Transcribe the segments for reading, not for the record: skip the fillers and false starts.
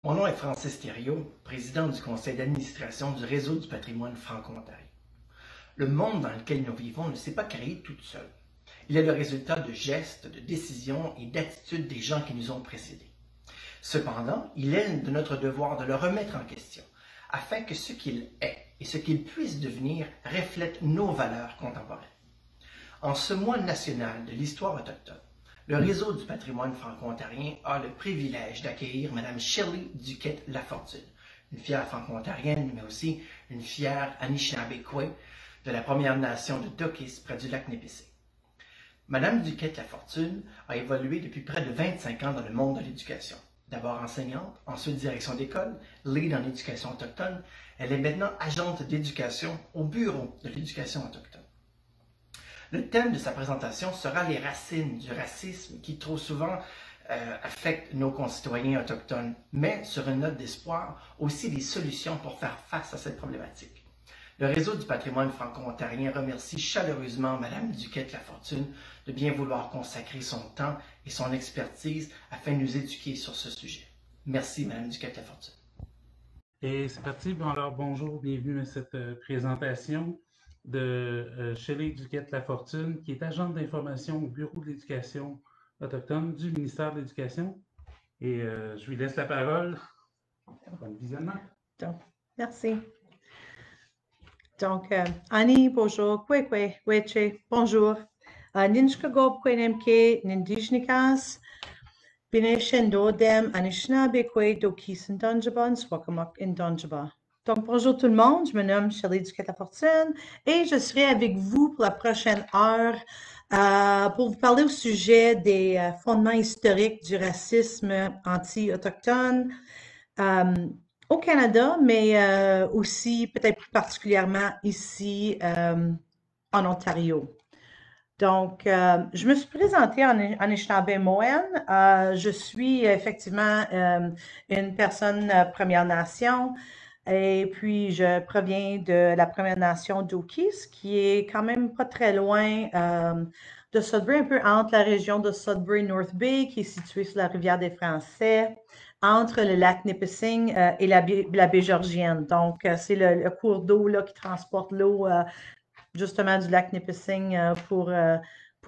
Mon nom est Francis Thériault, président du conseil d'administration du Réseau du patrimoine franco-ontarien. Le monde dans lequel nous vivons ne s'est pas créé tout seul. Il est le résultat de gestes, de décisions et d'attitudes des gens qui nous ont précédés. Cependant, il est de notre devoir de le remettre en question, afin que ce qu'il est et ce qu'il puisse devenir reflète nos valeurs contemporaines. En ce mois national de l'histoire autochtone, le Réseau du patrimoine franco-ontarien a le privilège d'accueillir Mme Shirley Duquette-Lafortune, une fière franco-ontarienne, mais aussi une fière Anishinaabe de la Première Nation de Dokis près du lac Nipissing. Mme Duquette-Lafortune a évolué depuis près de 25 ans dans le monde de l'éducation. D'abord enseignante, ensuite direction d'école, lead en éducation autochtone, elle est maintenant agente d'éducation au Bureau de l'éducation autochtone. Le thème de sa présentation sera les racines du racisme qui trop souvent affectent nos concitoyens autochtones, mais sur une note d'espoir, aussi des solutions pour faire face à cette problématique. Le Réseau du patrimoine franco-ontarien remercie chaleureusement Mme Duquette-Lafortune de bien vouloir consacrer son temps et son expertise afin de nous éduquer sur ce sujet. Merci Mme Duquette-Lafortune. Et c'est parti. Bon, alors, bonjour, bienvenue à cette présentation de Shirley Duquette-Lafortune, qui est agente d'information au Bureau de l'éducation autochtone du ministère de l'Éducation. Et je lui laisse la parole. Bon visionnement. Merci. Donc, Annie, bonjour. Kwekwe, Weche, bonjour. Ninshkago, Kwenemke, Nindijnikas, Bineshendo, Dem, Anishinaabe, Kwe, Dokis, Ndonjaba, Swakamak, Ndonjaba. Donc, bonjour tout le monde. Je me nomme Shirley Duquette-Lafortune et je serai avec vous pour la prochaine heure pour vous parler au sujet des fondements historiques du racisme anti-autochtone. Au Canada, mais aussi peut-être plus particulièrement ici en Ontario. Donc, je me suis présentée en Anishinaabe-Moine. Je suis effectivement une personne Première Nation et puis je proviens de la Première Nation d'Okis, qui est quand même pas très loin de Sudbury, un peu entre la région de Sudbury-North Bay, qui est située sur la rivière des Français, entre le lac Nipissing et la baie Georgienne. Donc, c'est le cours d'eau là, qui transporte l'eau justement du lac Nipissing pour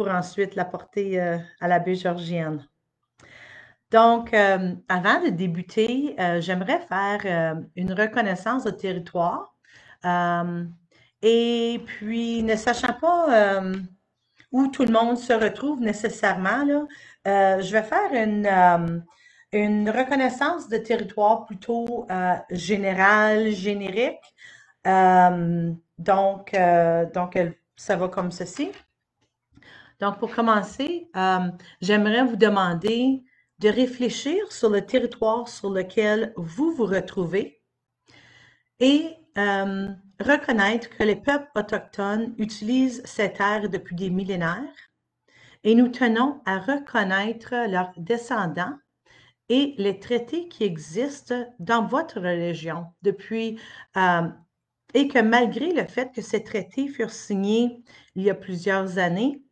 ensuite la porter à la baie Georgienne. Donc, avant de débuter, j'aimerais faire une reconnaissance de territoire. Et puis, ne sachant pas où tout le monde se retrouve nécessairement, là, je vais faire une reconnaissance de territoire plutôt générale, générique. Donc, ça va comme ceci. Donc, pour commencer, j'aimerais vous demander de réfléchir sur le territoire sur lequel vous vous retrouvez et reconnaître que les peuples autochtones utilisent cette terre depuis des millénaires et nous tenons à reconnaître leurs descendants et les traités qui existent dans votre région depuis et que malgré le fait que ces traités furent signés il y a plusieurs années,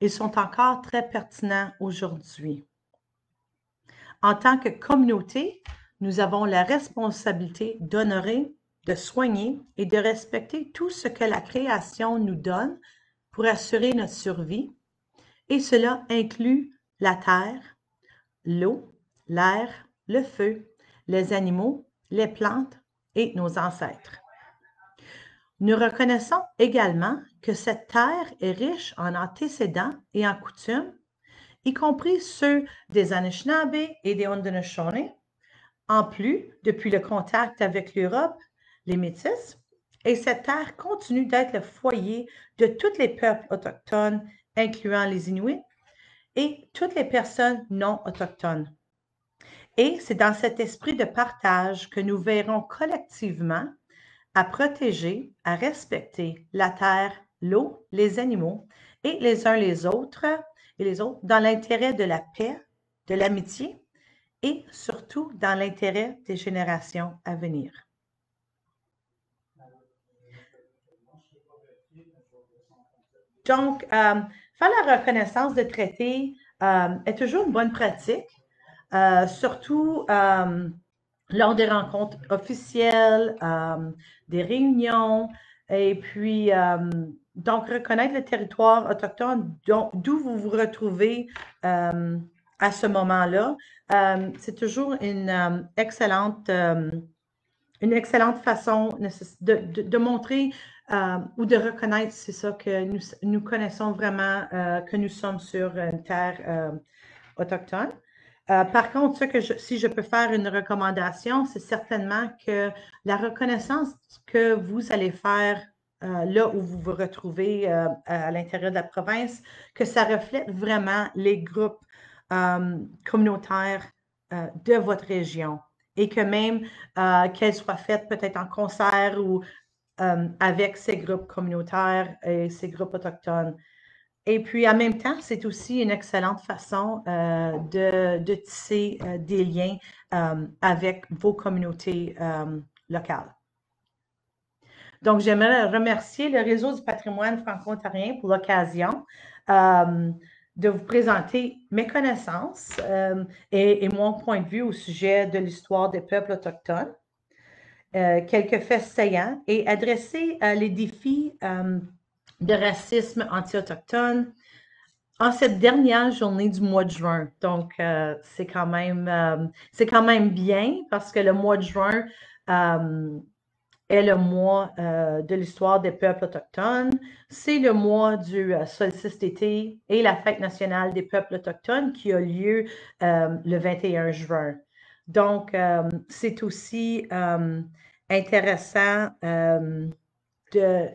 ils sont encore très pertinents aujourd'hui. En tant que communauté, nous avons la responsabilité d'honorer, de soigner et de respecter tout ce que la création nous donne pour assurer notre survie, et cela inclut la terre, l'eau, l'air, le feu, les animaux, les plantes et nos ancêtres. Nous reconnaissons également que cette terre est riche en antécédents et en coutumes, y compris ceux des Anishinaabe et des Haudenosaunee. En plus, depuis le contact avec l'Europe, les Métis, et cette terre continue d'être le foyer de tous les peuples autochtones, incluant les Inuits, et toutes les personnes non autochtones. Et c'est dans cet esprit de partage que nous veillerons collectivement à protéger, à respecter la terre, l'eau, les animaux et les uns les autres dans l'intérêt de la paix, de l'amitié et surtout dans l'intérêt des générations à venir. Donc, faire la reconnaissance de traité est toujours une bonne pratique, surtout lors des rencontres officielles, des réunions, et puis, donc, reconnaître le territoire autochtone d'où vous vous retrouvez à ce moment-là. C'est toujours une excellente façon de montrer ou de reconnaître, c'est ça, que nous connaissons vraiment, que nous sommes sur une terre autochtone. Par contre, si je peux faire une recommandation, c'est certainement que la reconnaissance que vous allez faire là où vous vous retrouvez à l'intérieur de la province, que ça reflète vraiment les groupes communautaires de votre région et que même qu'elles soient faites peut-être en concert ou avec ces groupes communautaires et ces groupes autochtones. Et puis, en même temps, c'est aussi une excellente façon de tisser des liens avec vos communautés locales. Donc, j'aimerais remercier le Réseau du patrimoine franco-ontarien pour l'occasion de vous présenter mes connaissances et mon point de vue au sujet de l'histoire des peuples autochtones, quelques faits saillants et adresser les défis de racisme anti-autochtone en cette dernière journée du mois de juin. Donc, c'est quand même bien parce que le mois de juin est le mois de l'histoire des peuples autochtones. C'est le mois du solstice d'été et la fête nationale des peuples autochtones qui a lieu le 21 juin. Donc, c'est aussi intéressant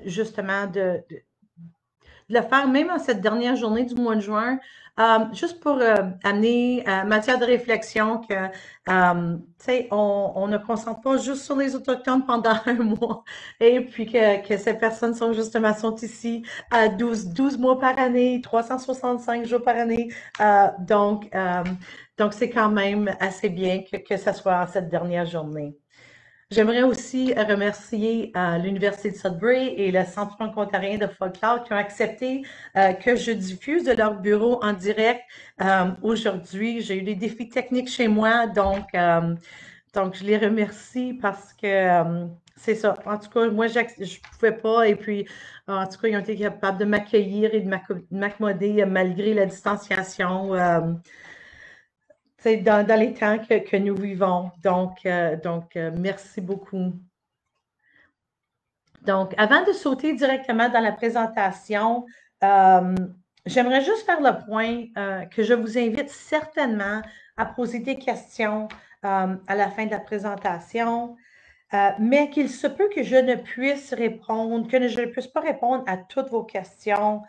justement de le faire même en cette dernière journée du mois de juin, juste pour amener matière de réflexion que, tu sais, on ne concentre pas juste sur les Autochtones pendant un mois et puis que ces personnes sont ici 12 mois par année, 365 jours par année. Donc, c'est quand même assez bien que ça soit en cette dernière journée. J'aimerais aussi remercier l'Université de Sudbury et le Centre franco-ontarien de folklore qui ont accepté que je diffuse de leur bureau en direct aujourd'hui. J'ai eu des défis techniques chez moi, donc je les remercie parce que c'est ça. En tout cas, moi, je ne pouvais pas et puis, en tout cas, ils ont été capables de m'accueillir et de m'accommoder malgré la distanciation. Dans les temps que nous vivons. Donc, merci beaucoup. Donc, avant de sauter directement dans la présentation, j'aimerais juste faire le point que je vous invite certainement à poser des questions à la fin de la présentation, mais qu'il se peut que je ne puisse répondre, que je ne puisse pas répondre à toutes vos questions,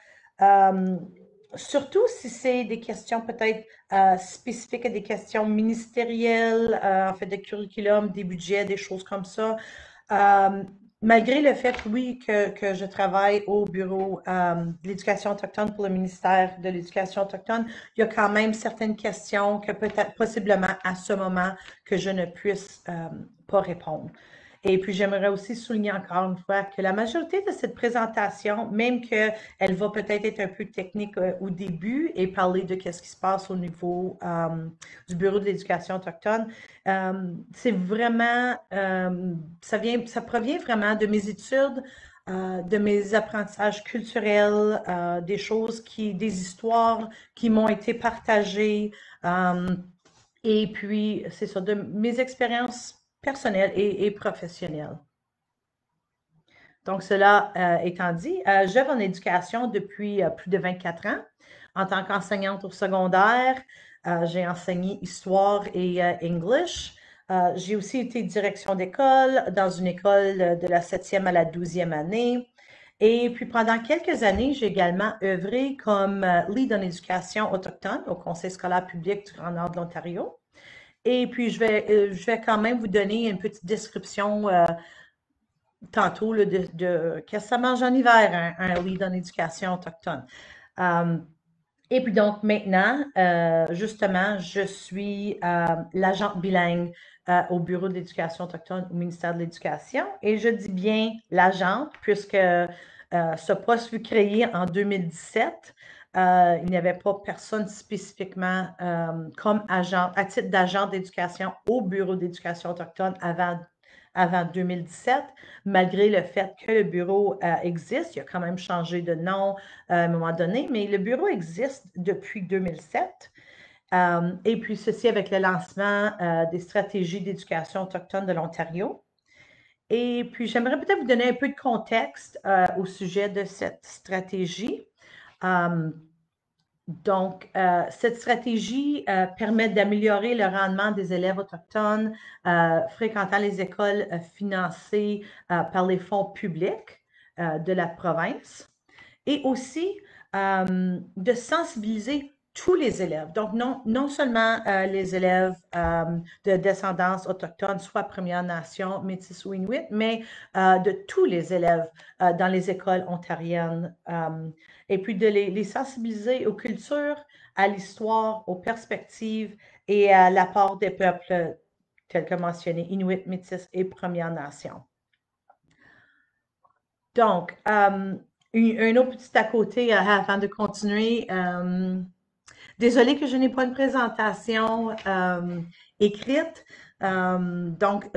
surtout si c'est des questions peut-être spécifiques à des questions ministérielles, en fait, de curriculum, des budgets, des choses comme ça. Malgré le fait, oui, que je travaille au bureau de l'éducation autochtone pour le ministère de l'Éducation autochtone, il y a quand même certaines questions que peut-être possiblement à ce moment que je ne puisse pas répondre. Et puis, j'aimerais aussi souligner encore une fois que la majorité de cette présentation, même qu'elle va peut-être être un peu technique au début et parler de qu'est-ce qui se passe au niveau du Bureau de l'éducation autochtone, c'est vraiment, ça provient vraiment de mes études, de mes apprentissages culturels, des histoires qui m'ont été partagées, et puis, c'est ça, de mes expériences personnelles et professionnelles. Donc, cela étant dit, j'œuvre en éducation depuis plus de 24 ans en tant qu'enseignante au secondaire. J'ai enseigné histoire et English. J'ai aussi été direction d'école dans une école de la 7e à la 12e année. Et puis, pendant quelques années, j'ai également œuvré comme lead en éducation autochtone au Conseil scolaire public du Grand Nord de l'Ontario. Et puis, je vais quand même vous donner une petite description tantôt là, de qu'est-ce que ça mange en hiver, un lead en éducation autochtone. Et puis donc maintenant, justement, je suis l'agente bilingue au Bureau de l'éducation autochtone au ministère de l'Éducation. Et je dis bien l'agente puisque ce poste fut créé en 2017. il n'y avait pas personne spécifiquement comme agent, à titre d'agent d'éducation au Bureau d'éducation autochtone avant 2017, malgré le fait que le bureau existe. Il a quand même changé de nom à un moment donné, mais le bureau existe depuis 2007. Et puis ceci avec le lancement des stratégies d'éducation autochtone de l'Ontario. Et puis j'aimerais peut-être vous donner un peu de contexte au sujet de cette stratégie. Donc, cette stratégie permet d'améliorer le rendement des élèves autochtones fréquentant les écoles financées par les fonds publics de la province et aussi de sensibiliser tous les élèves. Donc, non seulement les élèves de descendance autochtone, soit Première Nation, Métis ou Inuit, mais de tous les élèves dans les écoles ontariennes. Et puis de les sensibiliser aux cultures, à l'histoire, aux perspectives et à l'apport des peuples tels que mentionné, Inuit, Métis et Première Nation. Donc, un autre petit à côté avant de continuer. Désolée que je n'ai pas une présentation écrite. Donc,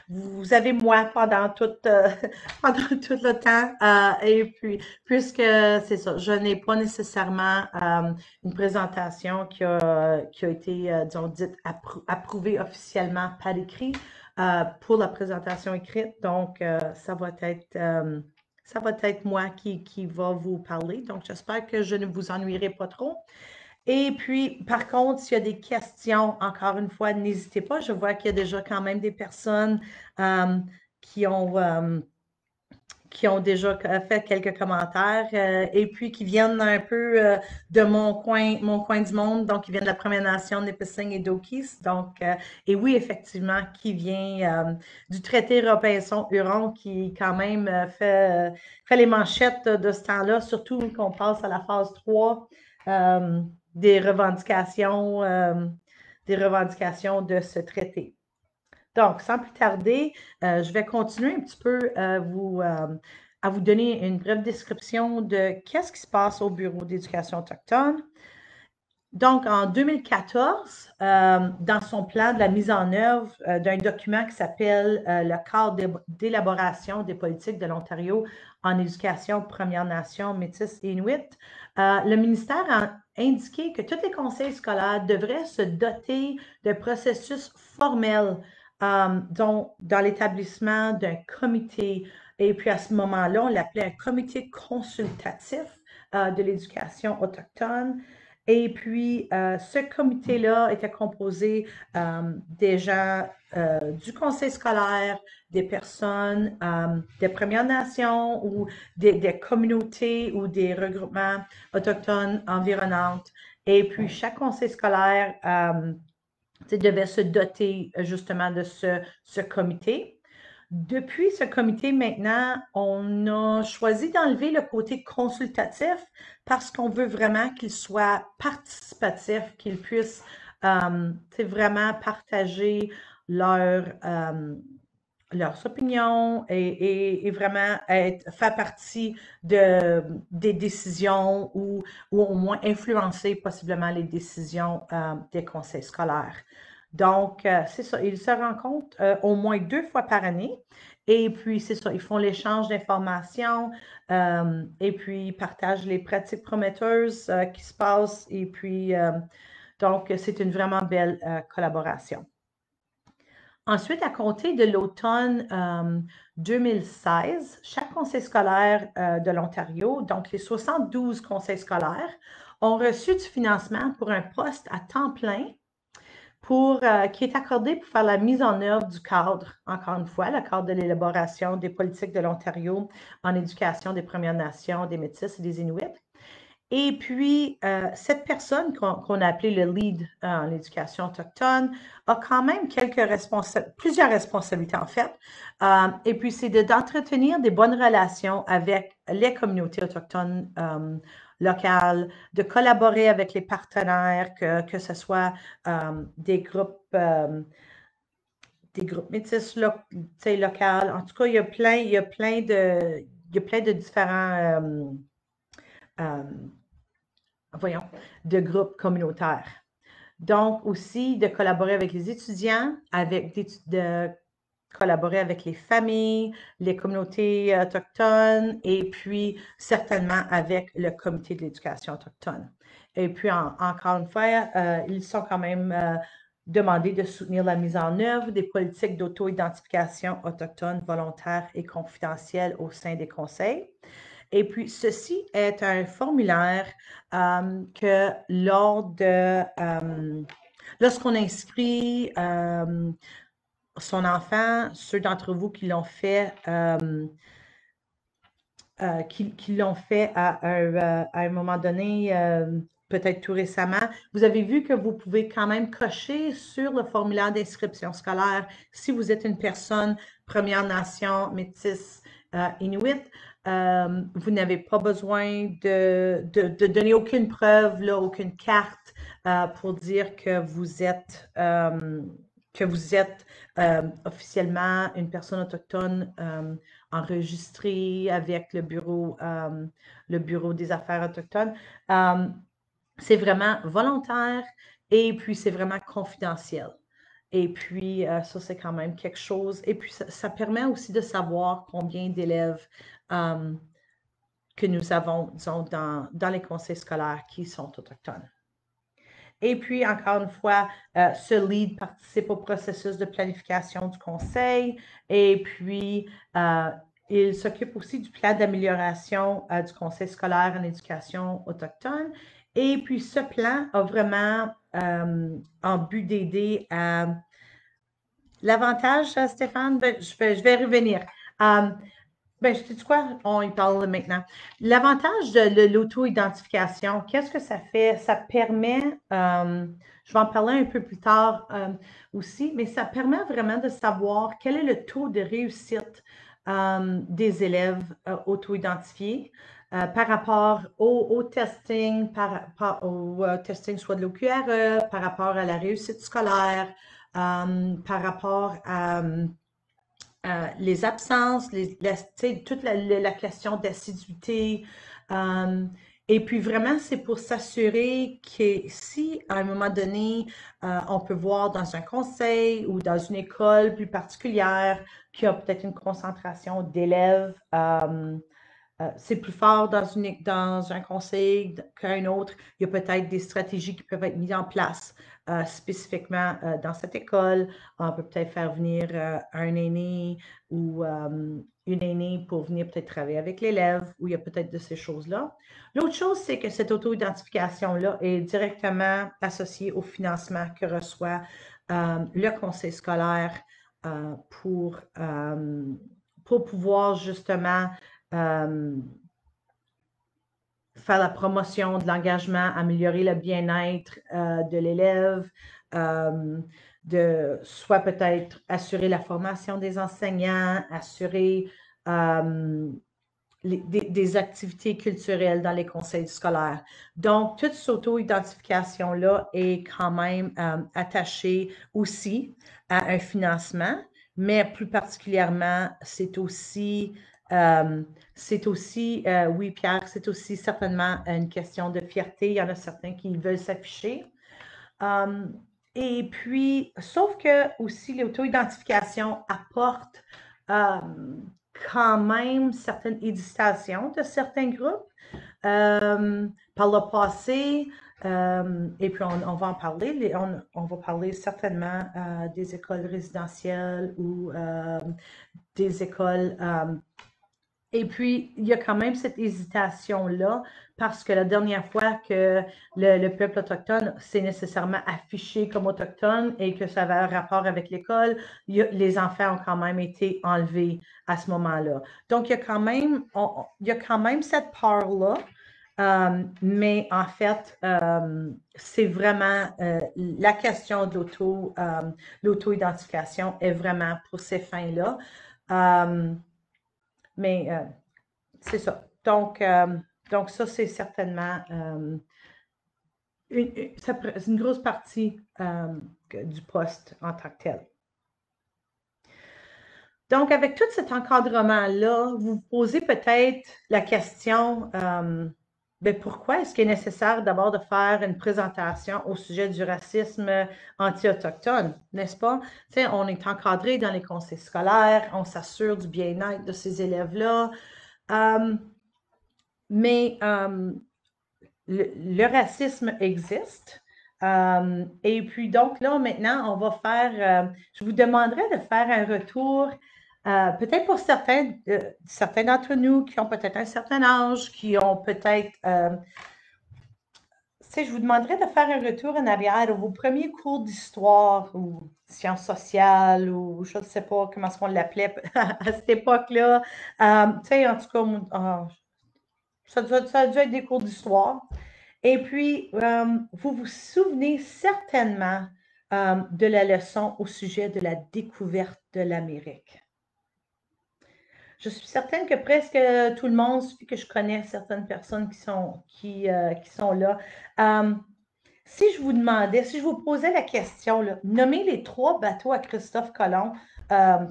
vous avez moi pendant tout le temps. Et puis, puisque c'est ça, je n'ai pas nécessairement une présentation qui a été, disons, dite approuvée officiellement par écrit pour la présentation écrite. Donc, ça va être moi qui va vous parler. Donc, j'espère que je ne vous ennuierai pas trop. Et puis, par contre, s'il y a des questions, encore une fois, n'hésitez pas. Je vois qu'il y a déjà quand même des personnes qui ont déjà fait quelques commentaires et puis qui viennent un peu de mon coin du monde, donc qui viennent de la Première Nation Nipissing et d'Okies. Donc, et oui, effectivement, qui vient du traité Robinson-Huron qui quand même fait les manchettes de ce temps-là, surtout qu'on passe à la phase 3 des revendications de ce traité. Donc, sans plus tarder, je vais continuer un petit peu à vous donner une brève description de qu'est-ce qui se passe au Bureau d'éducation autochtone. Donc, en 2014, dans son plan de la mise en œuvre d'un document qui s'appelle le cadre d'élaboration des politiques de l'Ontario en éducation Première Nation, Métis et Inuit, le ministère a indiqué que tous les conseils scolaires devraient se doter de processus formels dans l'établissement d'un comité. Et puis à ce moment-là, on l'appelait un comité consultatif de l'éducation autochtone. Et puis, ce comité-là était composé des gens du conseil scolaire, des personnes des Premières Nations ou des communautés ou des regroupements autochtones environnantes. Et puis, chaque conseil scolaire devait se doter justement de ce comité. Depuis ce comité, maintenant, on a choisi d'enlever le côté consultatif parce qu'on veut vraiment qu'il soit participatif, qu'ils puissent vraiment partager leurs opinions et vraiment faire partie des décisions ou au moins influencer possiblement les décisions des conseils scolaires. Donc, c'est ça, ils se rencontrent au moins 2 fois par année. Et puis, c'est ça, ils font l'échange d'informations et puis ils partagent les pratiques prometteuses qui se passent. Et puis, donc, c'est une vraiment belle collaboration. Ensuite, à compter de l'automne 2016, chaque conseil scolaire de l'Ontario, donc les 72 conseils scolaires, ont reçu du financement pour un poste à temps plein qui est accordé pour faire la mise en œuvre du cadre, encore une fois, le cadre de l'élaboration des politiques de l'Ontario en éducation des Premières Nations, des Métis et des Inuits. Et puis, cette personne qu'on a appelée le lead en éducation autochtone a quand même plusieurs responsabilités en fait. Et puis, c'est d'entretenir des bonnes relations avec les communautés autochtones locales, de collaborer avec les partenaires, que ce soit des groupes métis locaux. En tout cas, il y a plein de différents de groupes communautaires. Donc, aussi de collaborer avec les étudiants, de collaborer avec les familles, les communautés autochtones et puis certainement avec le comité de l'éducation autochtone. Et puis, encore une fois, ils sont quand même demandés de soutenir la mise en œuvre des politiques d'auto-identification autochtone volontaire et confidentielle au sein des conseils. Et puis, ceci est un formulaire que lorsqu'on inscrit son enfant, ceux d'entre vous qui l'ont fait, à un moment donné, peut-être tout récemment, vous avez vu que vous pouvez quand même cocher sur le formulaire d'inscription scolaire si vous êtes une personne Première Nation, métisse, Inuit. Vous n'avez pas besoin de donner aucune preuve, là, aucune carte pour dire que vous êtes officiellement une personne autochtone enregistrée avec le bureau des affaires autochtones. C'est vraiment volontaire et puis c'est vraiment confidentiel. Et puis, ça, c'est quand même quelque chose. Et puis, ça permet aussi de savoir combien d'élèves que nous avons, disons, dans les conseils scolaires qui sont autochtones. Et puis, encore une fois, ce lead participe au processus de planification du conseil. Et puis, il s'occupe aussi du plan d'amélioration du conseil scolaire en éducation autochtone. Et puis, ce plan a vraiment en but d'aider à... L'avantage, Stéphane, je vais revenir. Je te dis quoi? On y parle maintenant. L'avantage de l'auto-identification, qu'est-ce que ça fait? Ça permet, je vais en parler un peu plus tard aussi, mais ça permet vraiment de savoir quel est le taux de réussite des élèves auto-identifiés par rapport au testing, au testing soit de l'OQRE, par rapport à la réussite scolaire, par rapport à les absences, toute la question d'assiduité. Et puis vraiment, c'est pour s'assurer que si à un moment donné, on peut voir dans un conseil ou dans une école plus particulière qu'il y a peut-être une concentration d'élèves, c'est plus fort dans un conseil qu'un autre. Il y a peut-être des stratégies qui peuvent être mises en place spécifiquement dans cette école. On peut peut-être faire venir un aîné ou une aînée pour venir peut-être travailler avec l'élève, ou il y a peut-être de ces choses-là. L'autre chose, c'est que cette auto-identification-là est directement associée au financement que reçoit le conseil scolaire pour pouvoir justement faire la promotion de l'engagement, améliorer le bien-être de l'élève, de soit peut-être assurer la formation des enseignants, assurer des activités culturelles dans les conseils scolaires. Donc, toute cette auto-identification-là est quand même attachée aussi à un financement, mais plus particulièrement, c'est aussi, oui, Pierre, c'est aussi certainement une question de fierté. Il y en a certains qui veulent s'afficher. Et puis, sauf que aussi l'auto-identification apporte quand même certaines hésitations de certains groupes par le passé. Et puis, on va en parler. On va parler certainement des écoles résidentielles ou des écoles. Et puis, il y a quand même cette hésitation-là parce que la dernière fois que le peuple autochtone s'est nécessairement affiché comme autochtone et que ça avait un rapport avec l'école, les enfants ont quand même été enlevés à ce moment-là. Donc, il y a quand même cette part-là. Mais en fait, c'est vraiment la question de l'auto-identification est vraiment pour ces fins-là. Mais c'est ça. Donc ça, c'est certainement une grosse partie du poste en tant que tel. Donc, avec tout cet encadrement-là, vous vous posez peut-être la question, ben pourquoi est-ce qu'il est nécessaire d'abord de faire une présentation au sujet du racisme anti-autochtone, n'est-ce pas? Tu sais, on est encadré dans les conseils scolaires, on s'assure du bien-être de ces élèves-là, euh, mais le racisme existe. Et puis donc là, maintenant, on va faire, je vous demanderai de faire un retour, peut-être pour certains d'entre nous qui ont peut-être un certain âge, qui ont peut-être, je vous demanderais de faire un retour en arrière à vos premiers cours d'histoire ou sciences sociales ou je ne sais pas comment est-ce qu'on l'appelait à cette époque-là. Tu sais, en tout cas, ça a dû être des cours d'histoire. Et puis, vous vous souvenez certainement de la leçon au sujet de la découverte de l'Amérique. Je suis certaine que presque tout le monde, suffit que je connais certaines personnes qui sont là. Si je vous demandais, si je vous posais la question, là, nommez les 3 bateaux à Christophe Colomb,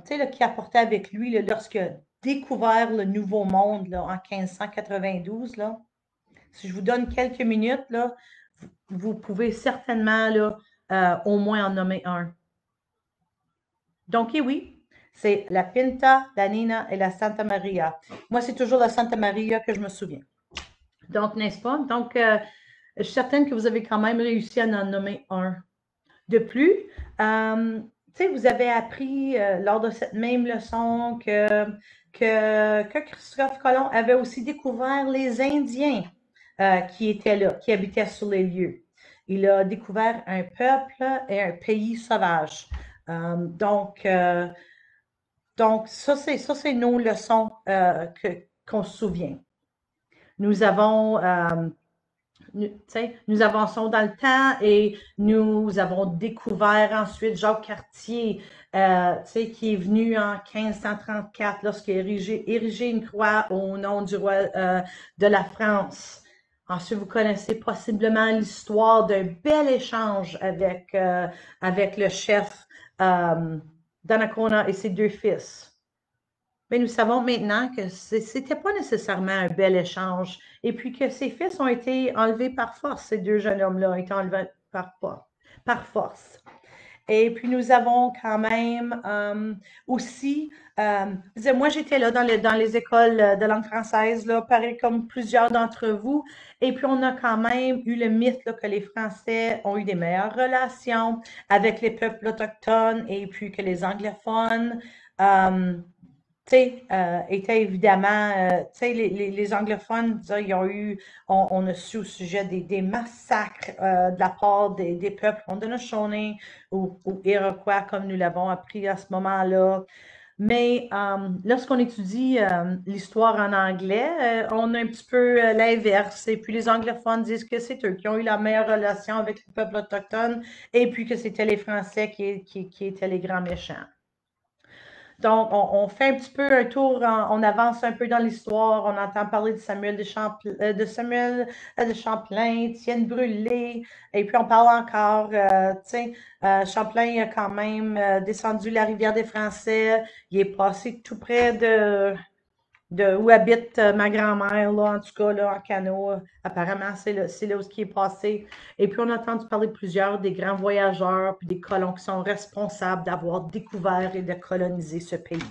qui apportait avec lui là, lorsqu'il a découvert le Nouveau Monde là, en 1592. Là. Si je vous donne quelques minutes, là, vous pouvez certainement là, au moins en nommer un. Donc, et oui, c'est la Pinta, la Nina et la Santa Maria. Moi, c'est toujours la Santa Maria que je me souviens. Donc, n'est-ce pas? Donc, je suis certaine que vous avez quand même réussi à en nommer un. De plus, vous avez appris lors de cette même leçon que Christophe Colomb avait aussi découvert les Indiens qui étaient là, qui habitaient sur les lieux. Il a découvert un peuple et un pays sauvage. Donc, ça, c'est nos leçons qu'on se souvient. Nous avons nous avançons dans le temps et nous avons découvert ensuite Jacques Cartier, qui est venu en 1534 lorsqu'il a érigé une croix au nom du roi de la France. Ensuite, vous connaissez possiblement l'histoire d'un bel échange avec le chef Donnacona et ses 2 fils. Mais nous savons maintenant que ce n'était pas nécessairement un bel échange et puis que ses fils ont été enlevés par force. Ces 2 jeunes hommes-là ont été enlevés par force. Et puis nous avons quand même aussi, moi j'étais là dans les écoles de langue française, là, pareil comme plusieurs d'entre vous, et puis on a quand même eu le mythe là, que les Français ont eu des meilleures relations avec les peuples autochtones et puis que les anglophones étaient évidemment, les anglophones, ils ont eu, on a su au sujet des massacres de la part des peuples Haudenosaunee ou Iroquois, comme nous l'avons appris à ce moment-là. Mais lorsqu'on étudie l'histoire en anglais, on a un petit peu l'inverse. Et puis les anglophones disent que c'est eux qui ont eu la meilleure relation avec le peuple autochtone et puis que c'était les Français qui étaient les grands méchants. Donc, on fait un petit peu un tour, on avance un peu dans l'histoire, on entend parler de Samuel de Champlain, Étienne Brûlé, et puis on parle encore, Champlain a quand même descendu la rivière des Français, il est passé tout près de où habite ma grand-mère, là, en tout cas, là, en canot. Apparemment, c'est là où ce qui est passé. Et puis, on a entendu parler de plusieurs des grands voyageurs puis des colons qui sont responsables d'avoir découvert et de coloniser ce pays.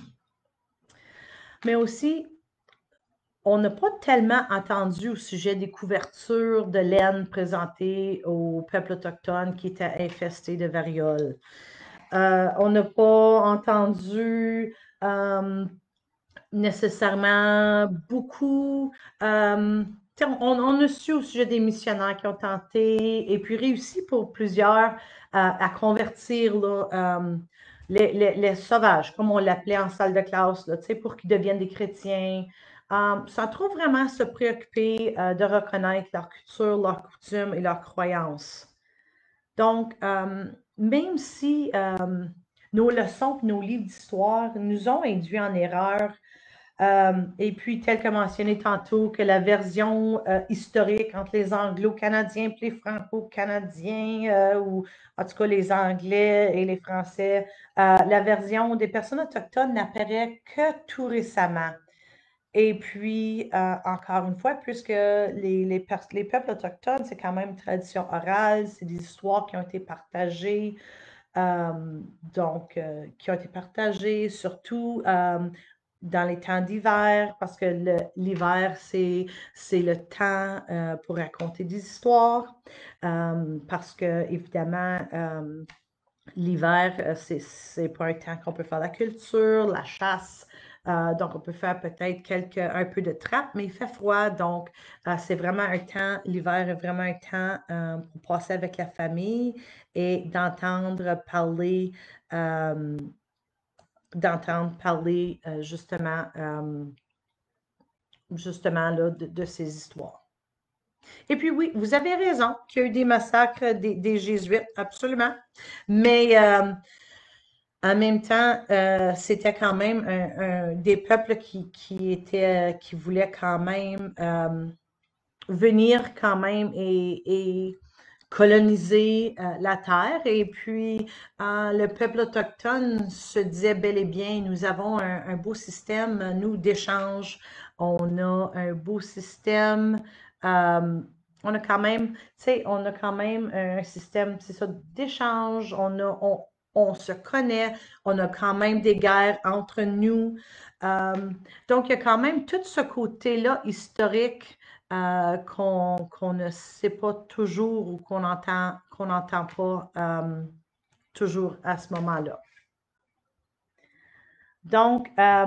Mais aussi, on n'a pas tellement entendu au sujet des couvertures de laine présentées aux peuples autochtones qui étaient infestés de variole. On n'a pas entendu nécessairement beaucoup. On a su au sujet des missionnaires qui ont tenté et puis réussi pour plusieurs à convertir là, les sauvages, comme on l'appelait en salle de classe, là, pour qu'ils deviennent des chrétiens, sans trop vraiment se préoccuper de reconnaître leur culture, leurs coutumes et leurs croyances. Donc, même si nos leçons et nos livres d'histoire nous ont induits en erreur, et puis, tel que mentionné tantôt, que la version historique entre les Anglo-Canadiens et les Franco-Canadiens, ou en tout cas les Anglais et les Français, la version des personnes autochtones n'apparaît que tout récemment. Et puis, encore une fois, puisque les peuples autochtones, c'est quand même une tradition orale, c'est des histoires qui ont été partagées, qui ont été partagées surtout dans les temps d'hiver, parce que l'hiver, c'est le temps pour raconter des histoires, parce que, évidemment, l'hiver, c'est pas un temps qu'on peut faire la culture, la chasse. Donc, on peut faire peut-être un peu de trappe, mais il fait froid. Donc, c'est vraiment un temps, l'hiver est vraiment un temps pour passer avec la famille et d'entendre parler justement là, de ces histoires. Et puis oui, vous avez raison qu'il y a eu des massacres des Jésuites, absolument. Mais en même temps, c'était quand même des peuples qui voulaient quand même venir quand même et coloniser la terre. Et puis, le peuple autochtone se disait bel et bien, nous avons un beau système, nous, d'échange. On a un beau système. On a quand même, tu sais, on a quand même un système, c'est ça, d'échange. On se connaît. On a quand même des guerres entre nous. Donc, il y a quand même tout ce côté-là historique qu'on ne sait pas toujours ou qu'on n'entend pas toujours à ce moment-là. Donc là,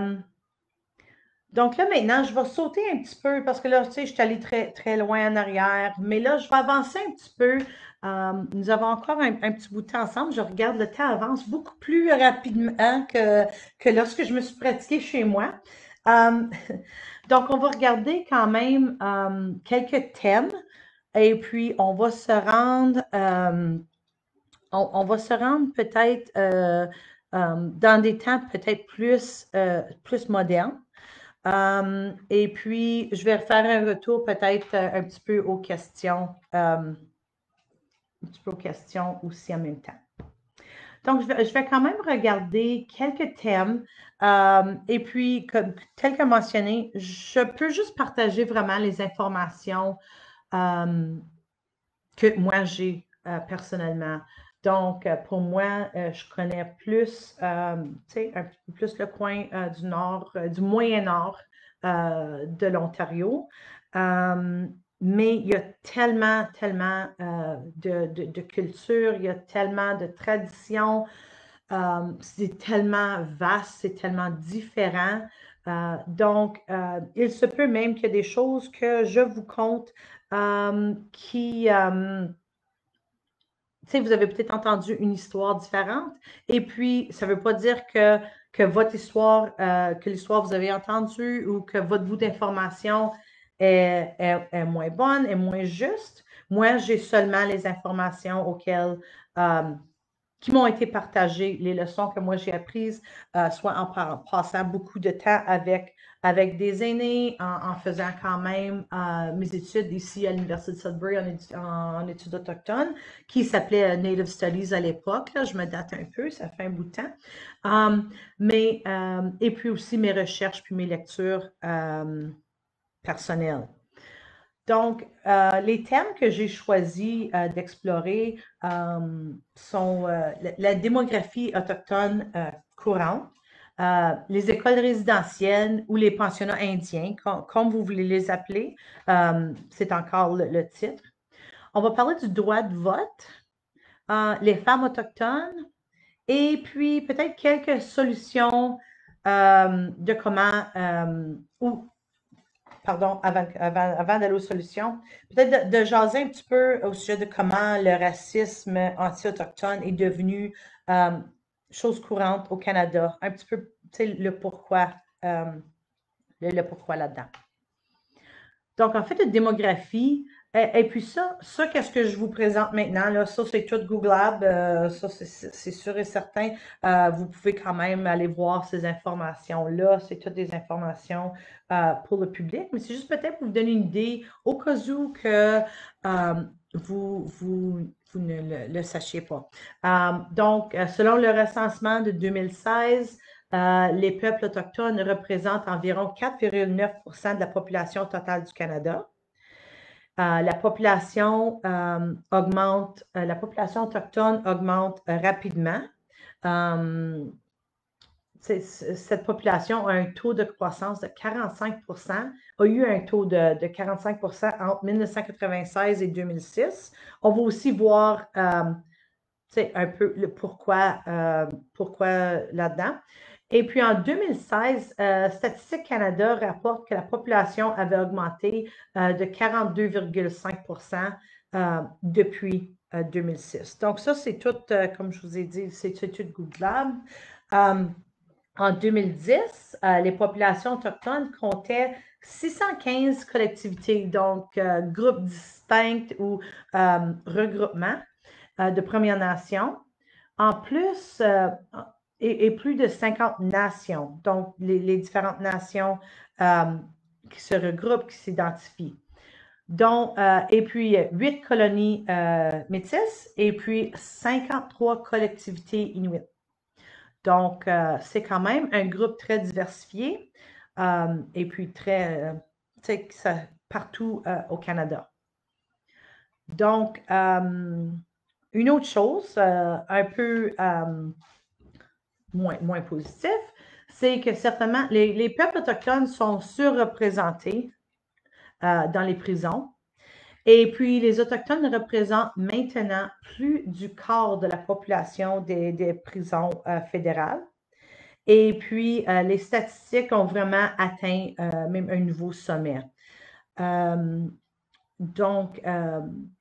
maintenant, je vais sauter un petit peu parce que là, tu sais, je suis allée très, très loin en arrière. Mais là, je vais avancer un petit peu. Nous avons encore un petit bout de temps ensemble. Je regarde, le temps avance beaucoup plus rapidement que lorsque je me suis pratiquée chez moi. Donc, on va regarder quand même quelques thèmes et puis on va se rendre, on va se rendre peut-être dans des temps peut-être plus modernes. Et puis, je vais faire un retour peut-être un petit peu aux questions, aussi en même temps. Donc, je vais quand même regarder quelques thèmes. Et puis, tel que mentionné, je peux juste partager vraiment les informations que moi j'ai personnellement. Donc, pour moi, je connais plus, tu sais, un peu plus le coin du nord, du Moyen-Nord de l'Ontario. Mais il y a tellement, tellement de culture, il y a tellement de traditions, c'est tellement vaste, c'est tellement différent. Donc, il se peut même qu'il y ait des choses que je vous conte qui, tu sais, vous avez peut-être entendu une histoire différente, et puis ça ne veut pas dire que votre histoire, que l'histoire que vous avez entendue ou que votre bout d'information est moins bonne, est moins juste. Moi, j'ai seulement les informations qui m'ont été partagées, les leçons que moi j'ai apprises, soit en passant beaucoup de temps avec des aînés, en faisant quand même mes études ici à l'Université de Sudbury en études autochtones, qui s'appelait Native Studies à l'époque. Je me date un peu, ça fait un bout de temps. Et puis aussi mes recherches puis mes lectures personnelles. Donc, les thèmes que j'ai choisi d'explorer sont la démographie autochtone courante, les écoles résidentielles ou les pensionnats indiens, comme vous voulez les appeler. C'est encore le titre. On va parler du droit de vote, les femmes autochtones, et puis peut-être quelques solutions de comment, pardon, avant d'aller aux solutions, peut-être de jaser un petit peu au sujet de comment le racisme anti-autochtone est devenu chose courante au Canada. Un petit peu, tu sais, le pourquoi là-dedans. Donc, en fait, la démographie, et puis ça, qu'est-ce que je vous présente maintenant, là, ça, c'est tout googlable, ça, c'est sûr et certain. Vous pouvez quand même aller voir ces informations-là, c'est toutes des informations pour le public, mais c'est juste peut-être pour vous donner une idée, au cas où que vous ne le sachiez pas. Donc, selon le recensement de 2016, Les peuples autochtones représentent environ 4,9% de la population totale du Canada. La population autochtone augmente rapidement. Cette population a un taux de croissance de 45%, a eu un taux de 45% entre 1996 et 2006. On va aussi voir un peu le pourquoi là-dedans. Et puis en 2016, Statistique Canada rapporte que la population avait augmenté de 42,5% depuis 2006. Donc ça, c'est tout, comme je vous ai dit, c'est tout googlable. En 2010, les populations autochtones comptaient 615 collectivités, donc groupes distincts ou regroupements de Premières Nations. En plus, et plus de 50 nations, donc les différentes nations qui se regroupent, qui s'identifient. Et puis 8 colonies métisses et puis 53 collectivités inuites. Donc, c'est quand même un groupe très diversifié et puis très, partout au Canada. Donc, une autre chose un peu moins positive, c'est que certainement, les peuples autochtones sont surreprésentés dans les prisons. Et puis, les Autochtones représentent maintenant plus du quart de la population des prisons fédérales. Et puis, les statistiques ont vraiment atteint même un nouveau sommet. Donc,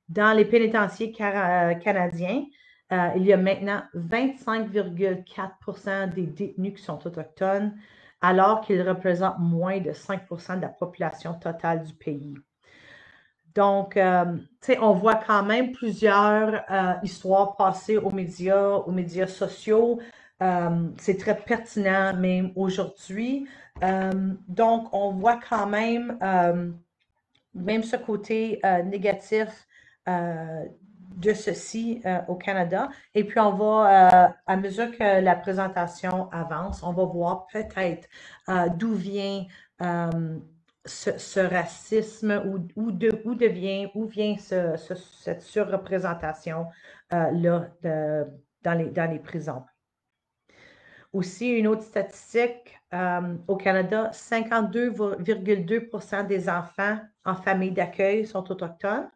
dans les pénitenciers canadiens, il y a maintenant 25,4% des détenus qui sont autochtones, alors qu'ils représentent moins de 5% de la population totale du pays. Donc, on voit quand même plusieurs histoires passées aux médias sociaux. C'est très pertinent même aujourd'hui. Donc, on voit quand même ce côté négatif de ceci au Canada. Et puis, on va, à mesure que la présentation avance, on va voir peut-être d'où vient ce racisme, où vient cette surreprésentation là dans les prisons. Aussi, une autre statistique, au Canada, 52,2% des enfants en famille d'accueil sont autochtones,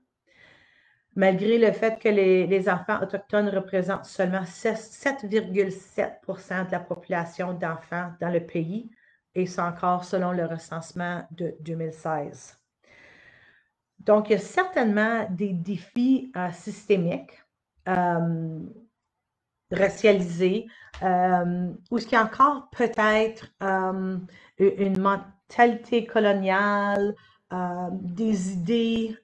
malgré le fait que les enfants autochtones représentent seulement 7,7% de la population d'enfants dans le pays, et c'est encore selon le recensement de 2016. Donc, il y a certainement des défis systémiques, racialisés, où il y a encore peut-être une mentalité coloniale, des idées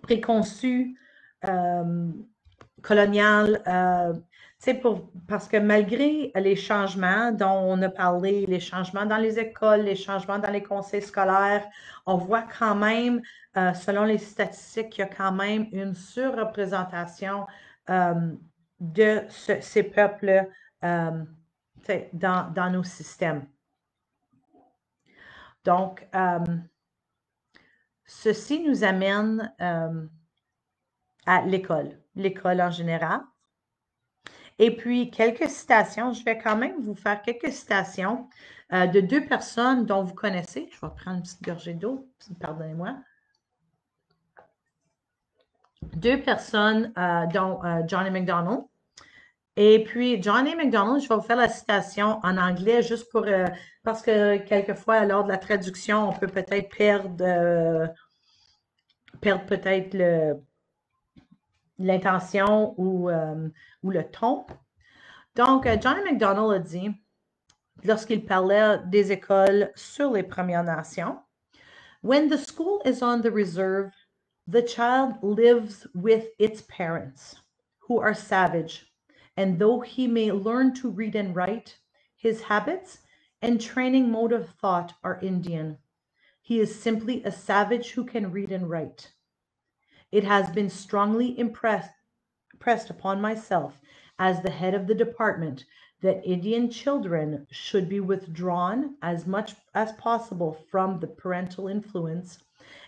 préconçues coloniales, parce que malgré les changements dont on a parlé, les changements dans les écoles, les changements dans les conseils scolaires, on voit quand même, selon les statistiques, qu'il y a quand même une surreprésentation de ces peuples dans nos systèmes. Donc, ceci nous amène à l'école en général. Et puis, quelques citations. Je vais quand même vous faire quelques citations de deux personnes dont vous connaissez. Je vais prendre une petite gorgée d'eau, pardonnez-moi. Deux personnes, dont Johnny MacDonald. Et puis, Johnny MacDonald, je vais vous faire la citation en anglais juste pour, parce que quelquefois, lors de la traduction, on peut peut-être perdre peut-être l'intention ou le ton. Donc, Johnny MacDonald a dit, lorsqu'il parlait des écoles sur les Premières Nations, « When the school is on the reserve, the child lives with its parents, who are savage, and though he may learn to read and write, his habits and training mode of thought are Indian. He is simply a savage who can read and write. It has been strongly impressed upon myself as the head of the department that Indian children should be withdrawn as much as possible from the parental influence,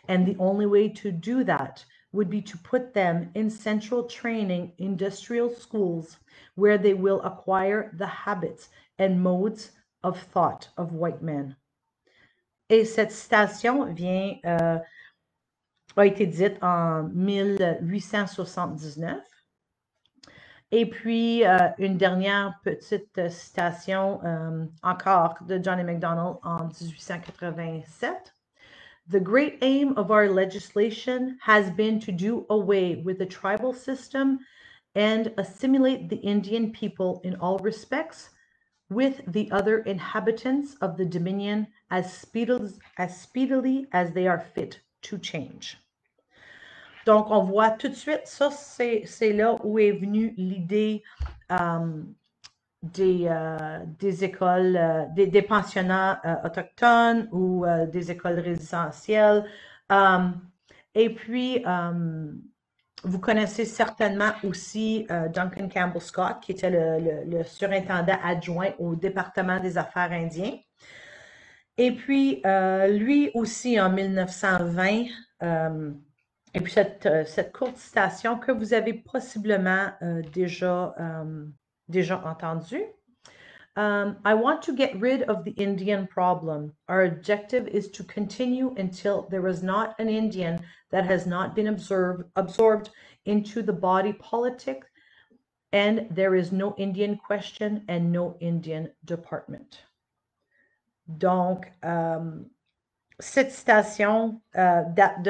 and the only way to do that would be to put them in central training industrial schools where they will acquire the habits and modes of thought of white men. Et cette citation a été dite en 1879. Et puis, une dernière petite citation encore de Johnny MacDonald en 1887. The great aim of our legislation has been to do away with the tribal system and assimilate the Indian people in all respects with the other inhabitants of the Dominion as speedily as they are fit to change. Donc, on voit tout de suite, ça, c'est là où est venue l'idée des écoles, des pensionnats autochtones ou des écoles résidentielles. Et puis, vous connaissez certainement aussi Duncan Campbell Scott, qui était le surintendant adjoint au département des Affaires indiens. Et puis, lui aussi, en 1920, et puis cette courte citation que vous avez possiblement déjà entendue. I want to get rid of the Indian problem. Our objective is to continue until there is not an Indian that has not been absorbed into the body politic, and there is no Indian question and no Indian department. Donc, cette citation date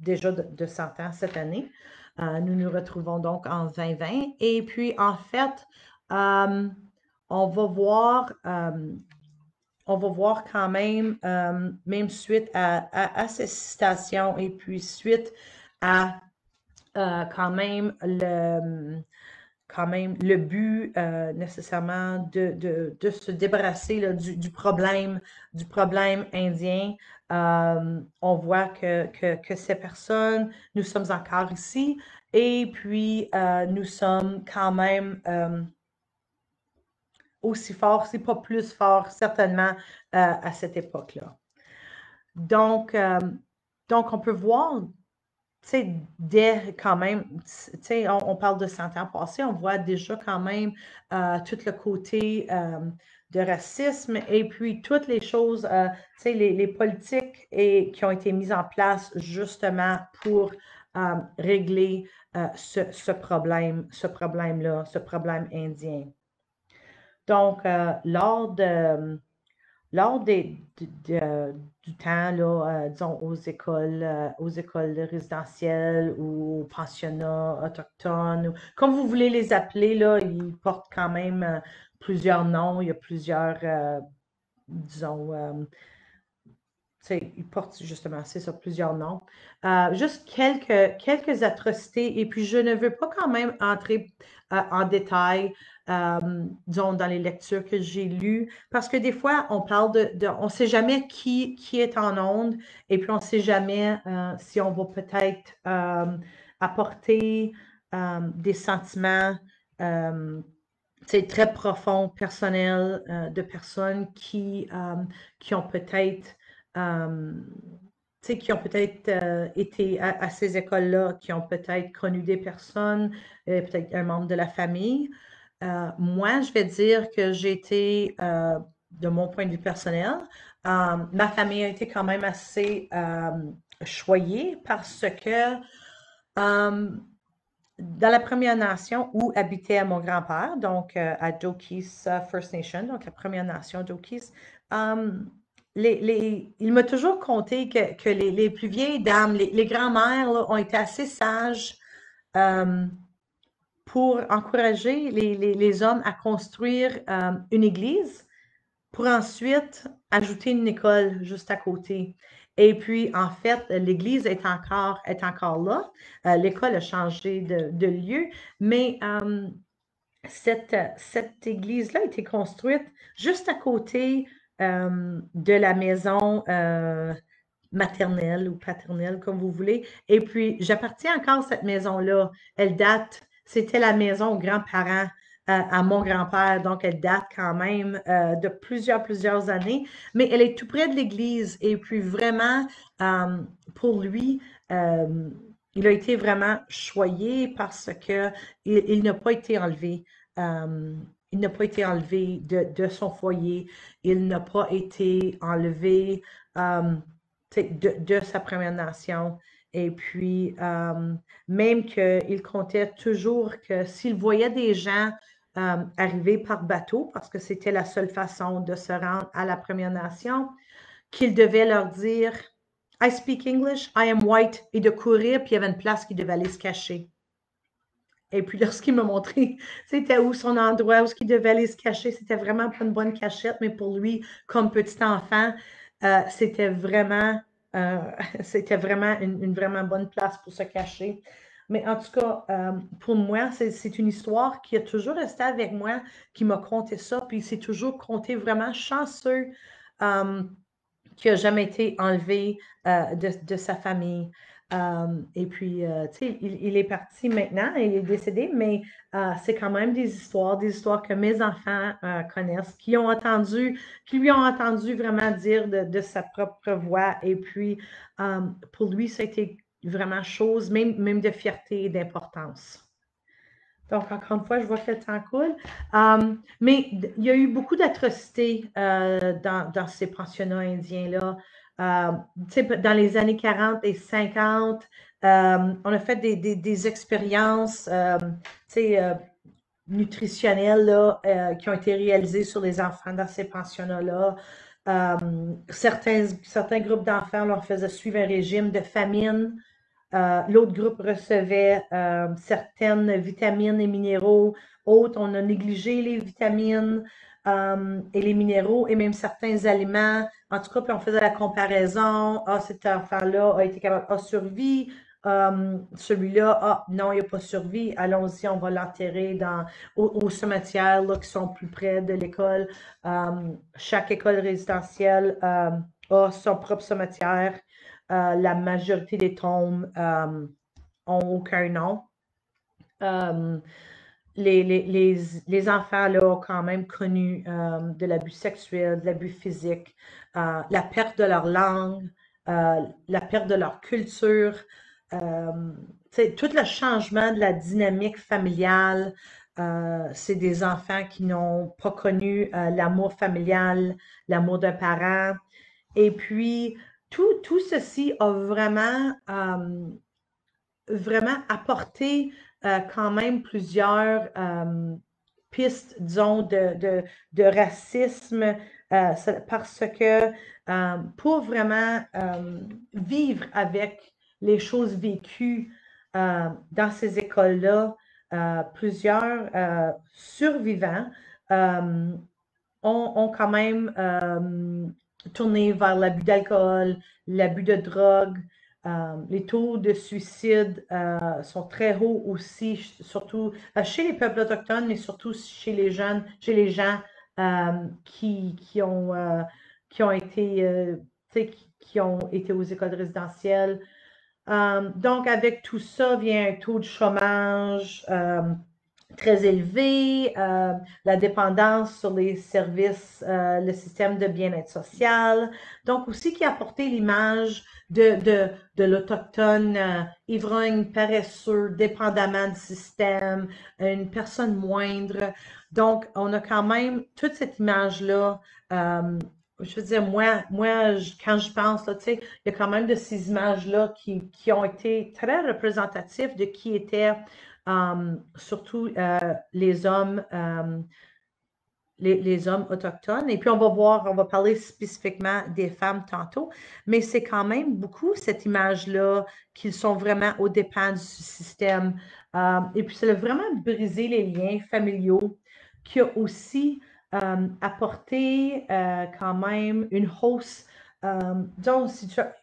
déjà de 100 ans cette année. Nous nous retrouvons donc en 2020. Et puis, en fait, on va voir quand même, même suite à ces citations et puis suite à quand même le but nécessairement de se débarrasser là, du problème indien. On voit que ces personnes, nous sommes encore ici et puis nous sommes quand même aussi forts, si pas plus forts, certainement à cette époque-là. Donc, on peut voir, tu sais, dès quand même, tu sais, on parle de 100 ans passés, on voit déjà quand même tout le côté de racisme et puis toutes les choses, tu sais, les politiques qui ont été mises en place justement pour régler ce problème-là, ce problème indien. Donc, lors du temps, là, disons, aux écoles résidentielles ou aux pensionnats autochtones, comme vous voulez les appeler, là, ils portent quand même plusieurs noms. Il y a plusieurs, disons, ils portent justement, c'est ça, plusieurs noms. Juste quelques atrocités, et puis je ne veux pas quand même entrer en détail, disons, dans les lectures que j'ai lues, parce que des fois, on parle on ne sait jamais qui est en onde, et puis on ne sait jamais si on va peut-être apporter des sentiments très profonds, personnels, de personnes qui ont peut-être qui ont peut-être été à ces écoles-là, qui ont peut-être connu des personnes, peut-être un membre de la famille. Moi, je vais dire que j'ai été, de mon point de vue personnel, ma famille a été quand même assez choyée parce que dans la Première Nation où habitait mon grand-père, donc à Dokis First Nation, donc la Première Nation Dokis, il m'a toujours conté que les plus vieilles dames, les grands-mères ont été assez sages pour encourager les hommes à construire une église pour ensuite ajouter une école juste à côté. Et puis, en fait, l'église est encore là. L'école a changé de lieu, mais cette église-là a été construite juste à côté de la maison maternelle ou paternelle, comme vous voulez. Et puis, j'appartiens encore à cette maison-là. Elle date, c'était la maison aux grands-parents à mon grand-père, donc elle date quand même de plusieurs années, mais elle est tout près de l'église et puis vraiment, pour lui, il a été vraiment choyé parce que il n'a pas été enlevé. Il n'a pas été enlevé de son foyer, il n'a pas été enlevé de sa Première Nation. Et puis, même qu'il comptait toujours que s'il voyait des gens arriver par bateau, parce que c'était la seule façon de se rendre à la Première Nation, qu'il devait leur dire I speak English, I am white, et de courir, puis il y avait une place qu'il devait aller se cacher. Et puis, lorsqu'il m'a montré c'était où son endroit, où il devait aller se cacher, c'était vraiment pas une bonne cachette, mais pour lui, comme petit enfant, c'était vraiment, euh, c'était vraiment une vraiment bonne place pour se cacher. Mais en tout cas, pour moi, c'est une histoire qui a toujours resté avec moi, qui m'a conté ça, puis c'est toujours compté vraiment chanceux qui n'a jamais été enlevé de sa famille. Et puis, tu sais, il est parti maintenant, il est décédé, mais c'est quand même des histoires que mes enfants connaissent, qui lui ont entendu vraiment dire de sa propre voix. Et puis, pour lui, ça a été vraiment chose, même de fierté et d'importance. Donc, encore une fois, je vois que le temps coule. Mais il y a eu beaucoup d'atrocités dans ces pensionnats indiens-là. Dans les années 40 et 50, on a fait des expériences nutritionnelles là, qui ont été réalisées sur les enfants dans ces pensionnats-là. Certains groupes d'enfants leur faisaient suivre un régime de famine. L'autre groupe recevait certaines vitamines et minéraux. Autres, on a négligé les vitamines et les minéraux et même certains aliments. En tout cas, puis on faisait la comparaison. Ah, cet enfant-là a été capable, a survécu. Celui-là, ah non, il n'a pas survécu. Allons-y, on va l'enterrer au cimetière là, qui sont plus près de l'école. Chaque école résidentielle a son propre cimetière. La majorité des tombes ont aucun nom. Les enfants là, ont quand même connu de l'abus sexuel, de l'abus physique, la perte de leur langue, la perte de leur culture, tout le changement de la dynamique familiale. C'est des enfants qui n'ont pas connu l'amour familial, l'amour d'un parent. Et puis, tout ceci a vraiment apporté quand même plusieurs pistes, disons, de racisme, parce que pour vraiment vivre avec les choses vécues dans ces écoles-là, plusieurs survivants ont quand même tourné vers l'abus d'alcool, l'abus de drogue. Les taux de suicide sont très hauts aussi, surtout chez les peuples autochtones, mais surtout chez les jeunes, chez les gens qui ont été, qui ont été aux écoles résidentielles. Donc, avec tout ça vient un taux de chômage très élevé, la dépendance sur les services, le système de bien-être social. Donc, aussi qui a apporté l'image de l'Autochtone ivrogne, paresseux, dépendamment du système, une personne moindre. Donc, on a quand même toute cette image-là. Je veux dire, quand je pense, là, tu sais, il y a quand même de ces images-là qui ont été très représentatives de qui était surtout les hommes autochtones. Et puis, on va parler spécifiquement des femmes tantôt, mais c'est quand même beaucoup cette image-là qu'ils sont vraiment aux dépens du système. Et puis, ça a vraiment brisé les liens familiaux, qui a aussi apporté quand même une hausse. Donc,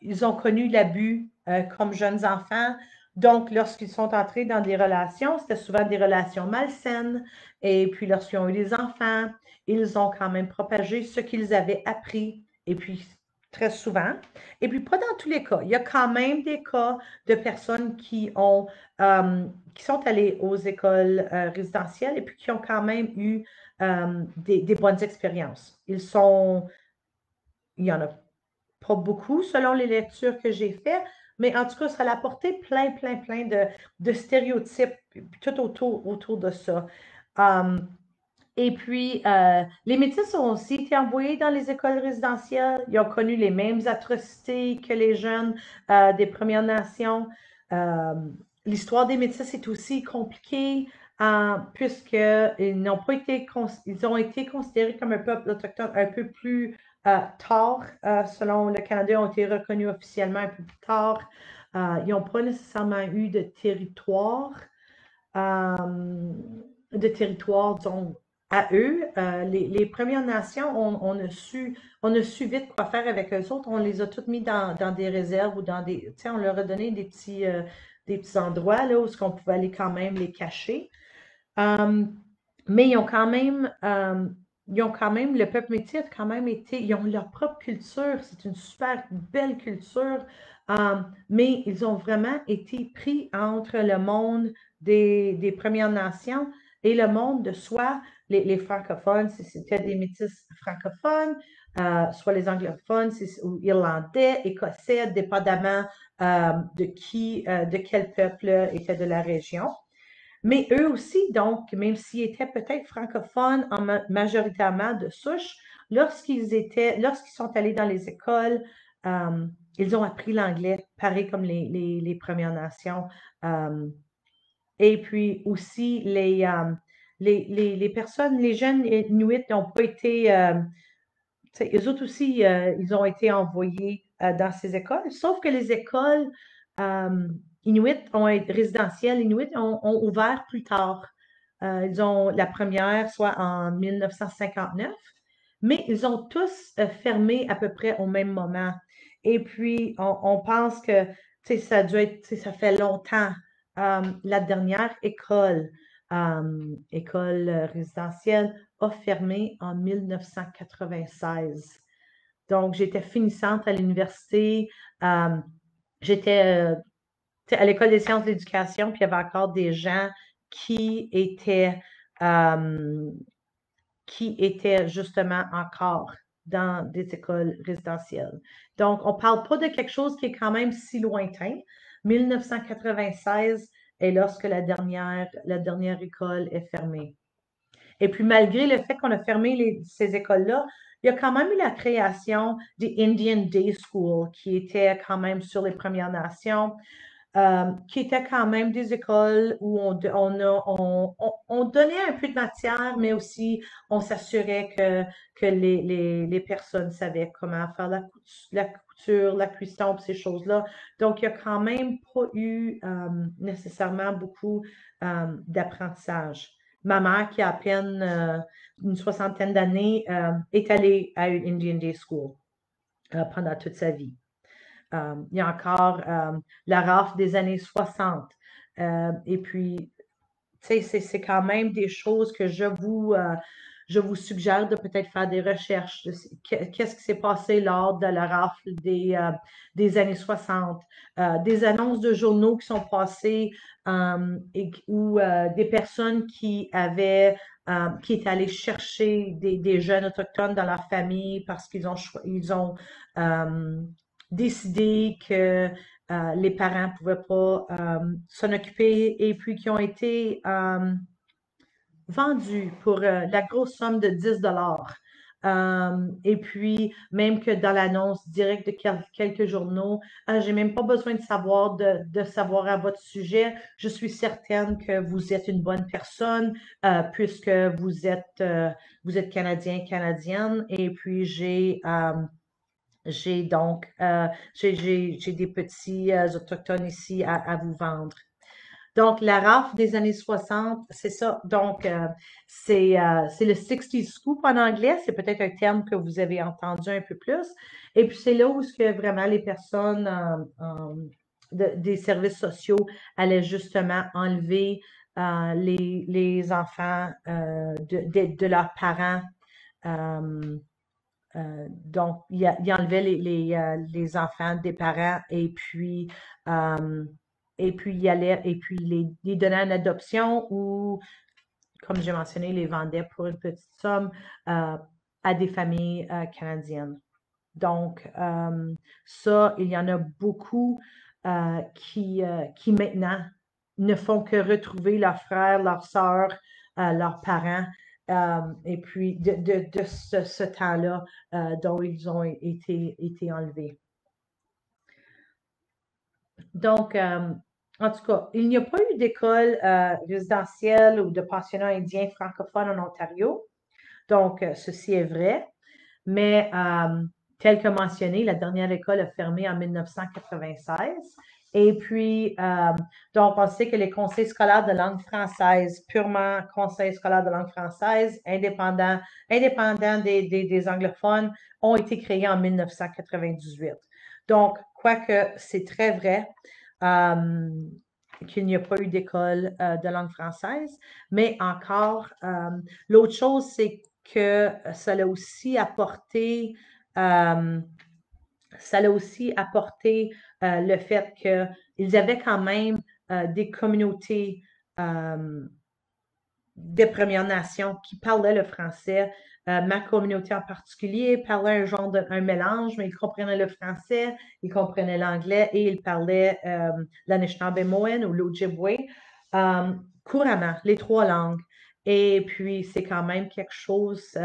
ils ont connu l'abus comme jeunes enfants. Donc, lorsqu'ils sont entrés dans des relations, c'était souvent des relations malsaines. Et puis, lorsqu'ils ont eu des enfants, ils ont quand même propagé ce qu'ils avaient appris. Et puis, très souvent. Et puis, pas dans tous les cas. Il y a quand même des cas de personnes qui ont, qui sont allées aux écoles résidentielles et puis qui ont quand même eu des bonnes expériences. Il y en a pas beaucoup selon les lectures que j'ai faites, mais en tout cas, ça a apporté plein de stéréotypes tout autour de ça. Et puis, les Métis ont aussi été envoyés dans les écoles résidentielles. Ils ont connu les mêmes atrocités que les jeunes des Premières Nations. Euh, L'histoire des Métis est aussi compliquée puisqu'ils n'ont pas été, ils ont été considérés comme un peuple autochtone un peu plus tard, selon le Canada, ils ont été reconnus officiellement un peu plus tard. Ils n'ont pas nécessairement eu de territoire, disons, à eux. Les Premières Nations, on a su vite quoi faire avec eux autres. On les a toutes mis dans des réserves ou dans des, tu sais, on leur a donné des petits endroits là, où on pouvait aller quand même les cacher. Mais le peuple métis a quand même été, ils ont leur propre culture, c'est une super belle culture, mais ils ont vraiment été pris entre le monde des Premières Nations et le monde de soit les francophones, si c'était des métis francophones, soit les anglophones, ou irlandais, écossais, dépendamment de quel peuple était de la région. Mais eux aussi, donc, même s'ils étaient peut-être francophones majoritairement de souche, lorsqu'ils sont allés dans les écoles, ils ont appris l'anglais, pareil comme les Premières Nations. Et puis aussi, les personnes, les jeunes Inuits n'ont pas été, eux autres aussi, ils ont été envoyés dans ces écoles, sauf que les écoles Inuit résidentielles Inuit ont ouvert plus tard. Ils ont la première, soit en 1959, mais ils ont tous fermé à peu près au même moment. Et puis, on pense que ça a dû être, ça fait longtemps. La dernière école résidentielle a fermé en 1996. Donc, j'étais finissante à l'université. J'étais à l'école des sciences de l'éducation, puis il y avait encore des gens qui étaient, euh, qui étaient justement encore dans des écoles résidentielles. Donc, on ne parle pas de quelque chose qui est quand même si lointain. 1996 est lorsque la dernière école est fermée. Et puis, malgré le fait qu'on a fermé ces écoles-là, il y a quand même eu la création des Indian Day School, qui étaient quand même sur les Premières Nations, qui étaient quand même des écoles où on donnait un peu de matière, mais aussi on s'assurait que les personnes savaient comment faire la couture, la cuisson, ces choses-là. Donc, il n'y a quand même pas eu nécessairement beaucoup d'apprentissage. Ma mère, qui a à peine une soixantaine d'années, est allée à une Indian Day School pendant toute sa vie. Il y a encore la rafle des années 60. Et puis, tu sais, c'est quand même des choses que je vous suggère de peut-être faire des recherches. Qu'est-ce qui s'est passé lors de la rafle des années 60? Des annonces de journaux qui sont passées ou des personnes qui étaient allées chercher des jeunes autochtones dans leur famille parce qu'ils ont décidé que les parents ne pouvaient pas s'en occuper et puis qui ont été vendus pour la grosse somme de 10 dollars. Et puis, même que dans l'annonce directe de quelques journaux, j'ai même pas besoin de savoir à votre sujet. Je suis certaine que vous êtes une bonne personne puisque vous êtes Canadien, Canadienne. Et puis, j'ai donc j'ai des petits autochtones ici à vous vendre. Donc, la rafle des années 60, c'est ça. Donc, c'est le 60s scoop en anglais. C'est peut-être un terme que vous avez entendu un peu plus. Et puis, c'est là où ce que vraiment les personnes des services sociaux allaient justement enlever les enfants de leurs parents donc, il enlevait les enfants des parents euh, et puis il allait et puis les donnait en adoption ou, comme j'ai mentionné, les vendait pour une petite somme à des familles canadiennes. Donc, ça, il y en a beaucoup qui maintenant ne font que retrouver leurs frères, leurs sœurs, leurs parents, et puis de ce temps-là dont ils ont été enlevés. Donc, en tout cas, il n'y a pas eu d'école résidentielle ou de pensionnat indien francophone en Ontario. Donc, ceci est vrai. Mais, tel que mentionné, la dernière école a fermé en 1996. Et puis, donc, on sait que les conseils scolaires de langue française, purement conseils scolaires de langue française, indépendants des anglophones, ont été créés en 1998. Donc, quoique c'est très vrai qu'il n'y a pas eu d'école de langue française, mais encore, l'autre chose, c'est que ça l'a aussi apporté le fait qu'ils avaient quand même des communautés des Premières Nations qui parlaient le français. Ma communauté en particulier parlait un mélange, mais ils comprenaient le français, ils comprenaient l'anglais et ils parlaient l'Anishinaabe-Moen ou l'Ojibwe couramment, les trois langues. Et puis, c'est quand même quelque chose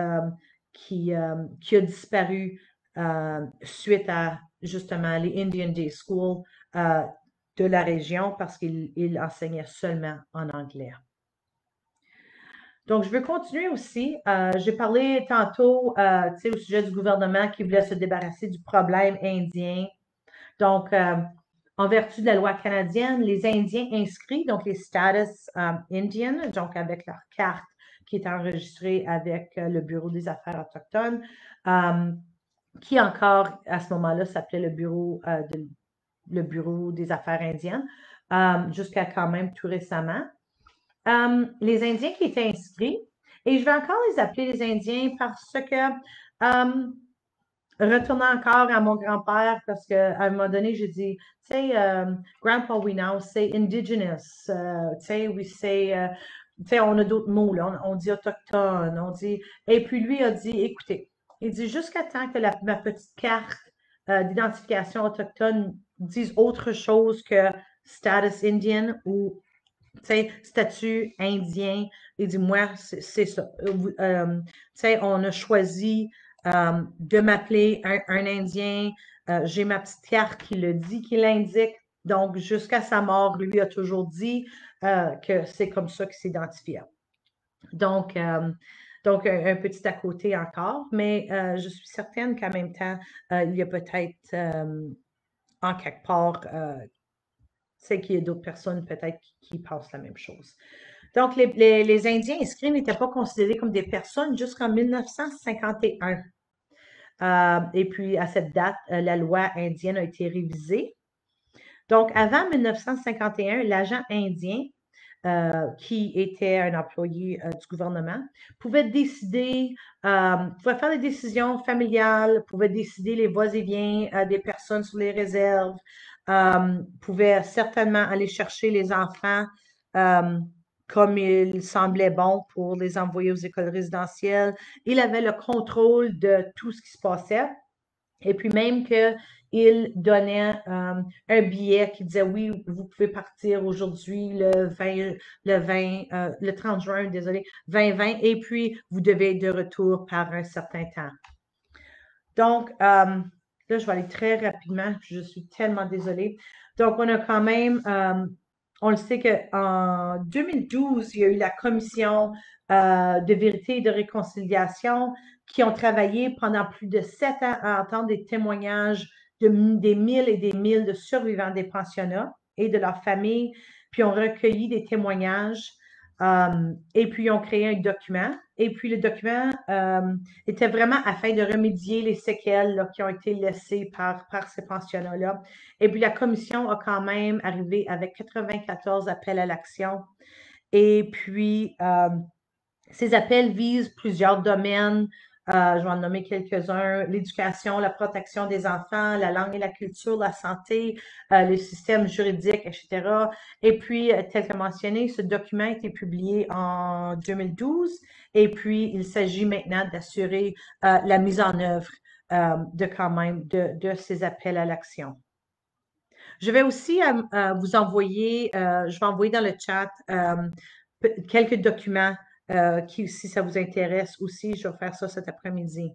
qui a disparu suite à justement les Indian Day School de la région parce qu'ils enseignaient seulement en anglais. Donc, je veux continuer aussi. J'ai parlé tantôt au sujet du gouvernement qui voulait se débarrasser du problème indien. Donc, en vertu de la loi canadienne, les Indiens inscrits, donc les status Indian, donc avec leur carte qui est enregistrée avec le Bureau des affaires autochtones, qui encore à ce moment-là s'appelait le Bureau des affaires indiennes, jusqu'à quand même tout récemment. Les Indiens qui étaient inscrits, et je vais encore les appeler les Indiens parce que, retournant encore à mon grand-père, parce qu'à un moment donné, j'ai dit, tu sais, Grandpa, we now say indigenous, tu sais, we say, tu sais, on a d'autres mots, là, on dit autochtone, on dit, et puis lui a dit, écoutez, il dit, jusqu'à temps que ma petite carte d'identification autochtone dise autre chose que status Indian ou statut indien. Il dit, moi, c'est ça. On a choisi de m'appeler un Indien. J'ai ma petite carte qui le dit, qui l'indique. Donc, jusqu'à sa mort, lui a toujours dit que c'est comme ça qu'il s'identifiait. Donc, un petit à côté encore, mais je suis certaine qu'en même temps, il y a peut-être en quelque part qu'il y a d'autres personnes peut-être qui pensent la même chose. Donc, les Indiens inscrits n'étaient pas considérés comme des personnes jusqu'en 1951. Et puis, à cette date, la loi indienne a été révisée. Donc, avant 1951, l'agent indien, qui était un employé du gouvernement, pouvait décider, pouvait faire des décisions familiales, pouvait décider les va-et-vient des personnes sur les réserves, pouvait certainement aller chercher les enfants comme il semblait bon pour les envoyer aux écoles résidentielles. Il avait le contrôle de tout ce qui se passait. Et puis même qu'il donnait un billet qui disait oui, vous pouvez partir aujourd'hui le 30 juin, désolé, 2020, et puis vous devez être de retour par un certain temps. Donc, là, je vais aller très rapidement, je suis tellement désolée. Donc, on a quand même, on le sait qu'en 2012, il y a eu la commission de vérité et de réconciliation qui ont travaillé pendant plus de 7 ans à entendre des témoignages des 1000 et des 1000 de survivants des pensionnats et de leurs familles, puis ont recueilli des témoignages et puis ils ont créé un document. Et puis le document était vraiment afin de remédier les séquelles là, qui ont été laissées par ces pensionnats-là. Et puis la commission a quand même arrivé avec 94 appels à l'action. Et puis ces appels visent plusieurs domaines je vais en nommer quelques-uns, l'éducation, la protection des enfants, la langue et la culture, la santé, le système juridique, etc. Et puis, tel que mentionné, ce document a été publié en 2012 et puis il s'agit maintenant d'assurer la mise en œuvre de ces appels à l'action. Je vais aussi vous envoyer, je vais envoyer dans le chat quelques documents qui, si ça vous intéresse aussi, je vais faire ça cet après-midi.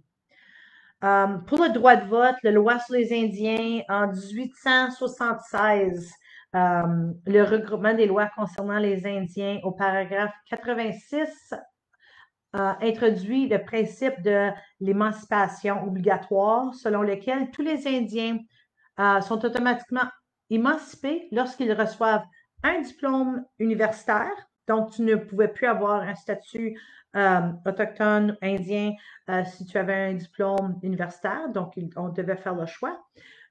Pour le droit de vote, la loi sur les Indiens en 1876, le regroupement des lois concernant les Indiens au paragraphe 86 introduit le principe de l'émancipation obligatoire selon lequel tous les Indiens sont automatiquement émancipés lorsqu'ils reçoivent un diplôme universitaire. Donc, tu ne pouvais plus avoir un statut autochtone indien si tu avais un diplôme universitaire. Donc, on devait faire le choix.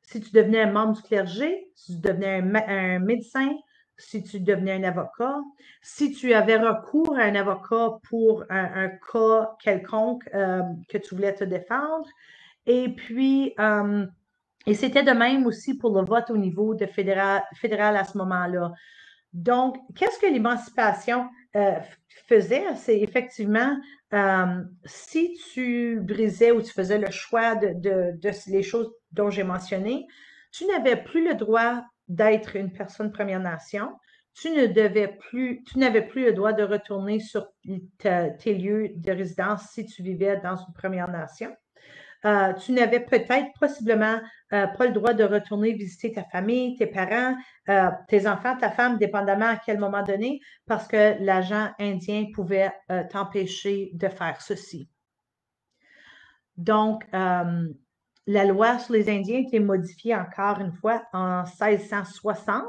Si tu devenais un membre du clergé, si tu devenais un médecin, si tu devenais un avocat, si tu avais recours à un avocat pour un cas quelconque que tu voulais te défendre. Et puis, et c'était de même aussi pour le vote au niveau de fédéral à ce moment-là. Donc, qu'est-ce que l'émancipation faisait? C'est effectivement, si tu brisais ou tu faisais le choix de les choses dont j'ai mentionné, tu n'avais plus le droit d'être une personne Première Nation. Tu n'avais plus le droit de retourner sur tes lieux de résidence si tu vivais dans une Première Nation. Tu n'avais peut-être possiblement pas le droit de retourner visiter ta famille, tes parents, tes enfants, ta femme, dépendamment à quel moment donné, parce que l'agent indien pouvait t'empêcher de faire ceci. Donc, la loi sur les Indiens a été modifiée encore une fois en 1660.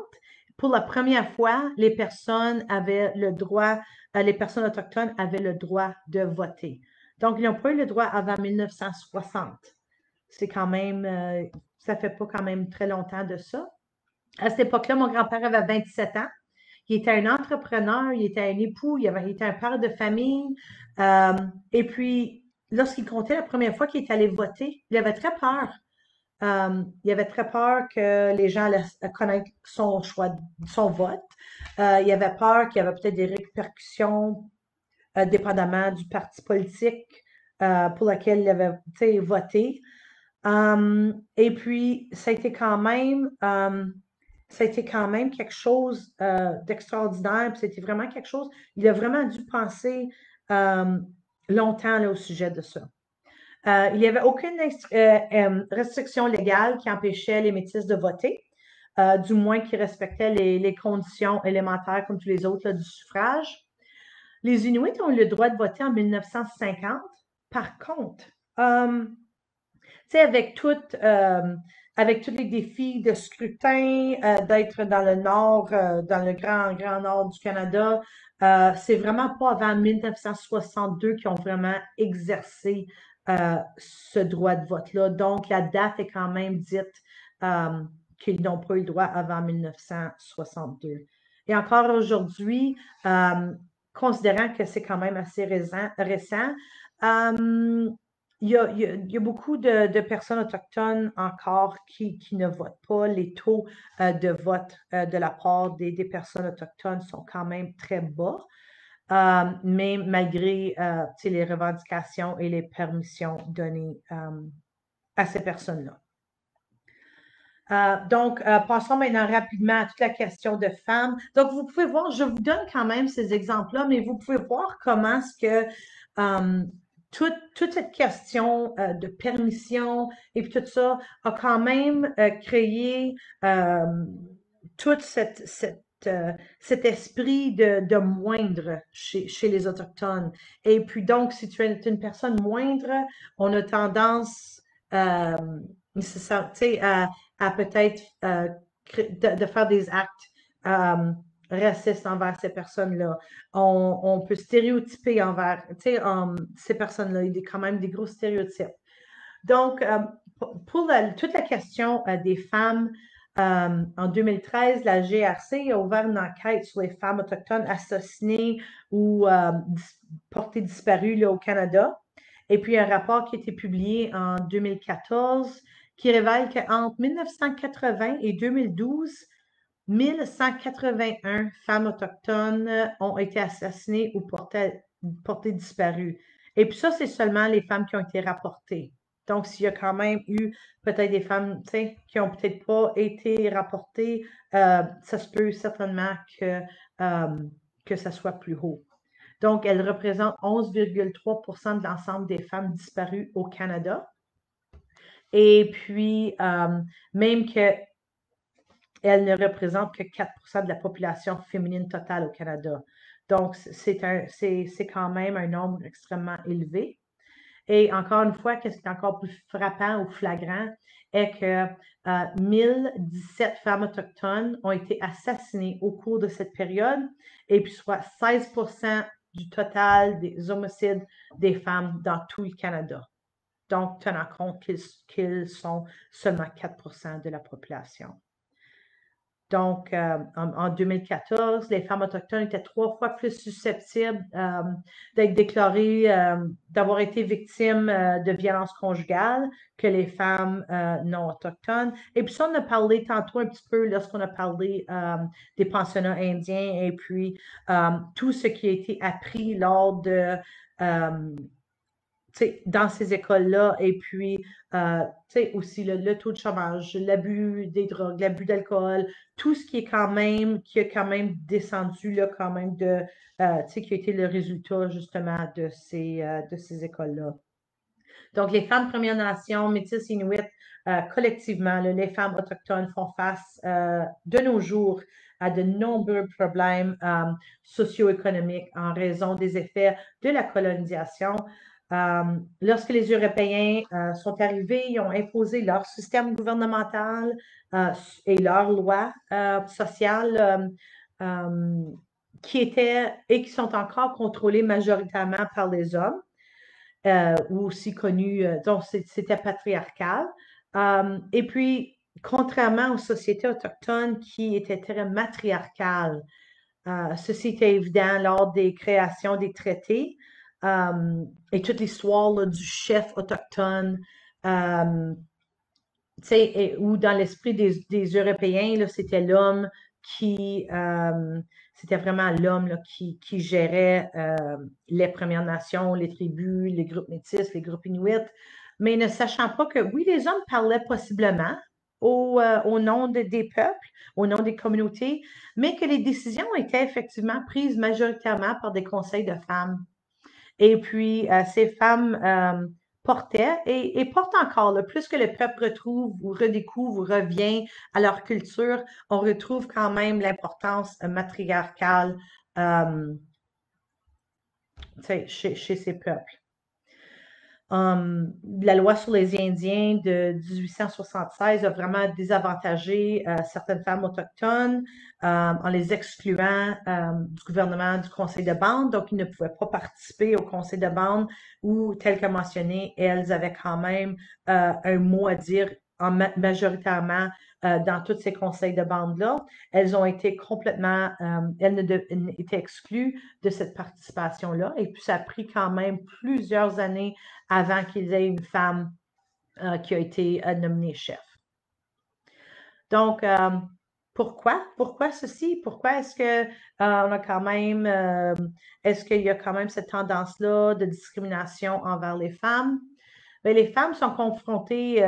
Pour la première fois, les personnes autochtones avaient le droit de voter. Donc, ils n'ont pas eu le droit avant 1960. C'est quand même, ça fait pas quand même très longtemps de ça. À cette époque-là, mon grand-père avait 27 ans. Il était un entrepreneur, il était un époux, il était un père de famille. Et puis, lorsqu'il comptait la première fois qu'il est allé voter, il avait très peur. Il avait très peur que les gens allaient connaître son choix, son vote. Il avait peur qu'il y avait peut-être des répercussions dépendamment du parti politique pour lequel il avait voté. Et puis, ça a été quand même quelque chose d'extraordinaire. C'était vraiment quelque chose. Il a vraiment dû penser longtemps là, au sujet de ça. Il n'y avait aucune restriction légale qui empêchait les Métis de voter, du moins qui respectait les conditions élémentaires comme tous les autres là, du suffrage. Les Inuits ont eu le droit de voter en 1950. Par contre, avec tous les défis de scrutin, d'être dans le nord, dans le grand nord du Canada, c'est vraiment pas avant 1962 qu'ils ont vraiment exercé ce droit de vote-là. Donc, la date est quand même dite qu'ils n'ont pas eu le droit avant 1962. Et encore aujourd'hui, considérant que c'est quand même assez récent, il y a beaucoup de personnes autochtones encore qui ne votent pas. Les taux de vote de la part des personnes autochtones sont quand même très bas, mais malgré les revendications et les permissions données à ces personnes-là. Donc, passons maintenant rapidement à toute la question de femmes. Donc, vous pouvez voir, je vous donne quand même ces exemples-là, mais vous pouvez voir comment est-ce que toute cette question de permission et puis tout ça a quand même créé tout cet esprit de moindre chez les Autochtones. Et puis donc, si tu es une personne moindre, on a tendance à peut-être de faire des actes racistes envers ces personnes-là. On peut stéréotyper envers ces personnes-là. Il y a quand même des gros stéréotypes. Donc, pour toute la question des femmes, en 2013, la GRC a ouvert une enquête sur les femmes autochtones assassinées ou portées disparues là, au Canada. Et puis, un rapport qui a été publié en 2014 qui révèle qu'entre 1980 et 2012, 1181 femmes autochtones ont été assassinées ou portées disparues. Et puis ça, c'est seulement les femmes qui ont été rapportées. Donc, s'il y a quand même eu peut-être des femmes, tu sais, qui ont peut-être pas été rapportées, ça se peut certainement que ça soit plus haut. Donc, elles représentent 11,3% de l'ensemble des femmes disparues au Canada. Et puis, même que elle ne représente que 4% de la population féminine totale au Canada. Donc, c'est quand même un nombre extrêmement élevé. Et encore une fois, qu'est-ce qui est encore plus frappant ou flagrant est que 1017 femmes autochtones ont été assassinées au cours de cette période, et puis soit 16% du total des homicides des femmes dans tout le Canada. Donc, tenant compte qu'ils sont seulement 4% de la population. Donc, en 2014, les femmes autochtones étaient 3 fois plus susceptibles d'être déclarées, d'avoir été victimes de violences conjugales que les femmes non autochtones. Et puis ça, on a parlé tantôt un petit peu lorsqu'on a parlé des pensionnats indiens et puis tout ce qui a été appris lors de dans ces écoles-là, et puis aussi le taux de chômage, l'abus des drogues, l'abus d'alcool, tout ce qui a quand même descendu là, quand même qui a été le résultat justement de ces écoles-là. Donc, les femmes Premières Nations, Métis, Inuit, collectivement, les femmes autochtones font face de nos jours à de nombreux problèmes socio-économiques en raison des effets de la colonisation. Lorsque les Européens sont arrivés, ils ont imposé leur système gouvernemental et leurs lois sociales qui étaient et qui sont encore contrôlées majoritairement par les hommes. Ou aussi connus, donc c'était patriarcal. Et puis, contrairement aux sociétés autochtones qui étaient très matriarcales, ceci était évident lors des créations des traités et toute l'histoire du chef autochtone, où dans l'esprit des Européens, là, c'était l'homme qui, c'était vraiment l'homme qui gérait les Premières Nations, les tribus, les groupes métis, les groupes inuits, mais ne sachant pas que, oui, les hommes parlaient possiblement au nom des peuples, au nom des communautés, mais que les décisions étaient effectivement prises majoritairement par des conseils de femmes. Et puis, ces femmes portaient et portent encore, plus que le peuple retrouve ou redécouvre ou revient à leur culture, on retrouve quand même l'importance matriarcale chez ces peuples. La loi sur les Indiens de 1876 a vraiment désavantagé certaines femmes autochtones en les excluant du gouvernement du conseil de bande. Donc, ils ne pouvaient pas participer au conseil de bande où, tel que mentionné, elles avaient quand même un mot à dire majoritairement dans tous ces conseils de bande-là. Elles ont été complètement, elles étaient exclues de cette participation-là. Et puis, ça a pris quand même plusieurs années avant qu'ils aient une femme qui a été nommée chef. Donc, pourquoi? Pourquoi ceci? Pourquoi est-ce que on a quand même, est-ce qu'il y a quand même cette tendance-là de discrimination envers les femmes? Bien, les femmes sont confrontées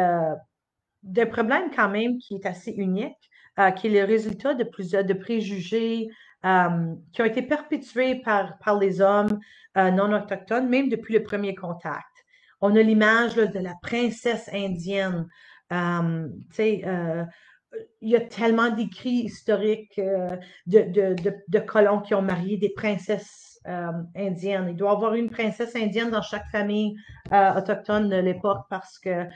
d'un problème quand même qui est assez unique, qui est le résultat de plusieurs de préjugés qui ont été perpétués par les hommes non autochtones, même depuis le premier contact. On a l'image de la princesse indienne. Il y a tellement d'écrits historiques de colons qui ont marié des princesses indiennes. Il doit y avoir une princesse indienne dans chaque famille autochtone de l'époque parce que